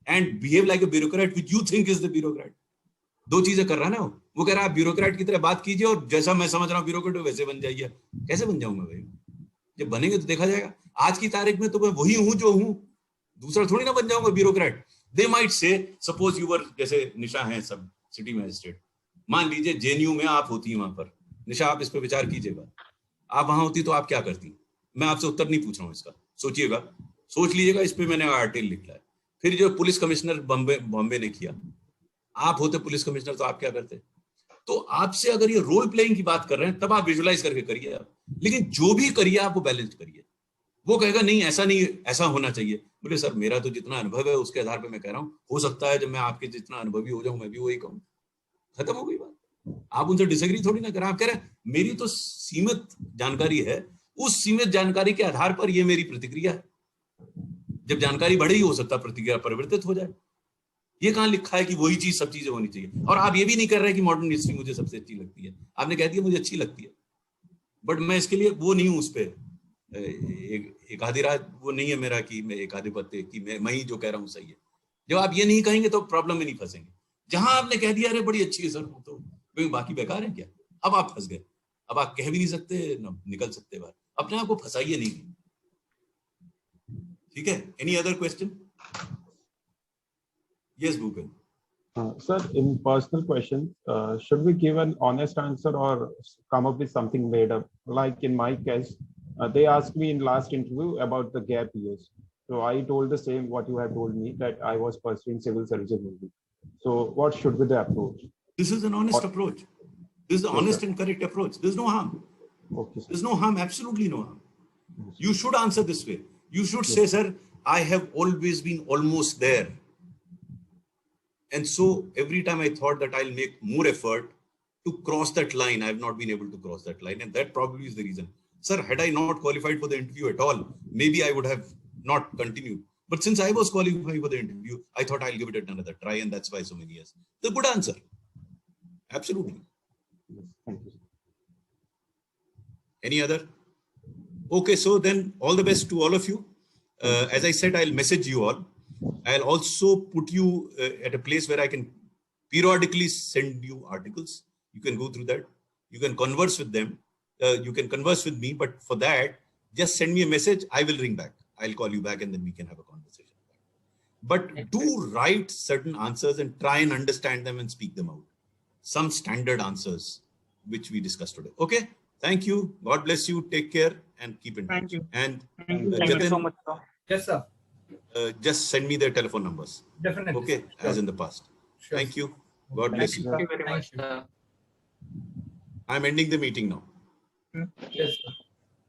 and behave like a bureaucrat which you think is the bureaucrat? दो चीजें कर रहा है ना वो कह रहा है ब्यूरोक्रेट की तरह बात कीजिए और जैसा मैं समझ रहा हूँ ब्यूरोक्रेट वैसे बन जाइए. कैसे बन जाऊंगा भाई? जब बनेंगे तो देखा जाएगा. आज की तारीख में तो मैं वही हूं जो हूं, दूसरा थोड़ी ना बन जाऊंगा bureaucrat. They might say, suppose you were, जैसे निशा है सब सिटी मैजिस्ट्रेट, मान लीजिए जेएनयू में आप होती हैं वहां पर. निशा, आप इस पर विचार कीजिएगा. आप वहां होती तो आप क्या करती? मैं आपसे उत्तर नहीं पूछ रहा हूँ इसका, सोचिएगा, सोच लीजिएगा. इस पे मैंने आर्टिकल लिखा है. फिर जो पुलिस कमिश्नर बॉम्बे ने किया, आप होते पुलिस कमिश्नर तो आप क्या करते? तो आपसे अगर ये रोल प्लेइंग की बात कर रहे हैं तब आप विजुलाइज करके करिए आप. लेकिन जो भी करिए आप वो बैलेंस करिए. वो कहेगा नहीं ऐसा नहीं, ऐसा होना चाहिए. बोले सर मेरा तो जितना अनुभव है उसके आधार पे मैं कह रहा हूँ, हो सकता है जब मैं आपके जितना अनुभवी हो जाऊं मैं भी वही कहूँ. खत्म हो गई बात. आप उनसे डिसएग्री थोड़ी ना करें. आप कह रहे हैं मेरी तो सीमित जानकारी है, उस सीमित जानकारी के आधार पर ये मेरी प्रतिक्रिया है. जब जानकारी बढ़ेगी हो सकता है प्रतिक्रिया परिवर्तित हो जाए. ये कहाँ लिखा है कि वही चीज सब चीजें होनी चाहिए? और आप ये भी नहीं कर रहे कि मॉडर्न हिस्ट्री मुझे सबसे अच्छी लगती है. आपने कह दिया मुझे अच्छी लगती है, बट मैं इसके लिए वो नहीं हूं. उस पर एक आधी रात वो नहीं है मेरा कि मैं एक आधिपत्य की मैं ही जो कह रहा हूँ सही है. जब आप ये नहीं कहेंगे तो प्रॉब्लम में नहीं फंसेंगे. जहां आपने कह दिया अरे बड़ी अच्छी है सर तो बाकी बेकार है क्या? अब आप फंस गए. अब आप कह भी नहीं सकते न निकल सकते बाहर. अपने आप को फंसाइए नहीं. ठीक है? Any other question? Yes, Bhupen. Sir, in personal questions, should we give an honest answer or come up with something made up? Like in my case, they asked me in last interview about the gap years. So I told the same what you have told me, that I was pursuing civil surgeon only. So what should be the approach? This is an honest approach. This is the honest and correct approach. There's no harm. Okay, sir. There's no harm, absolutely no harm. You should answer this way. You should say, sir, I have always been almost there. And so every time I thought that I'll make more effort to cross that line, I have not been able to cross that line. And that probably is the reason. Sir, had I not qualified for the interview at all, maybe I would have not continued. But since I was qualified for the interview, I thought I'll give it another try. And that's why so many years. The good answer. Absolutely. Yes, thank you. Any other? Okay, so then all the best to all of you. As I said, I'll message you all. I'll also put you at a place where I can periodically send you articles. You can go through that. You can converse with them. You can converse with me, but for that, just send me a message. I will ring back. I'll call you back and then we can have a conversation. But do write certain answers and try and understand them and speak them out. Some standard answers, which we discussed today. Okay. Thank you. God bless you. Take care and keep in touch. Thank you. And Thank you. Thank you Jatin, so much, sir. Yes, sir. Just send me their telephone numbers. Definitely. Okay. Sure. As in the past. Sure. Thank you. God bless you. Thank you very Thank much. you. I'm ending the meeting now. Yes, sir.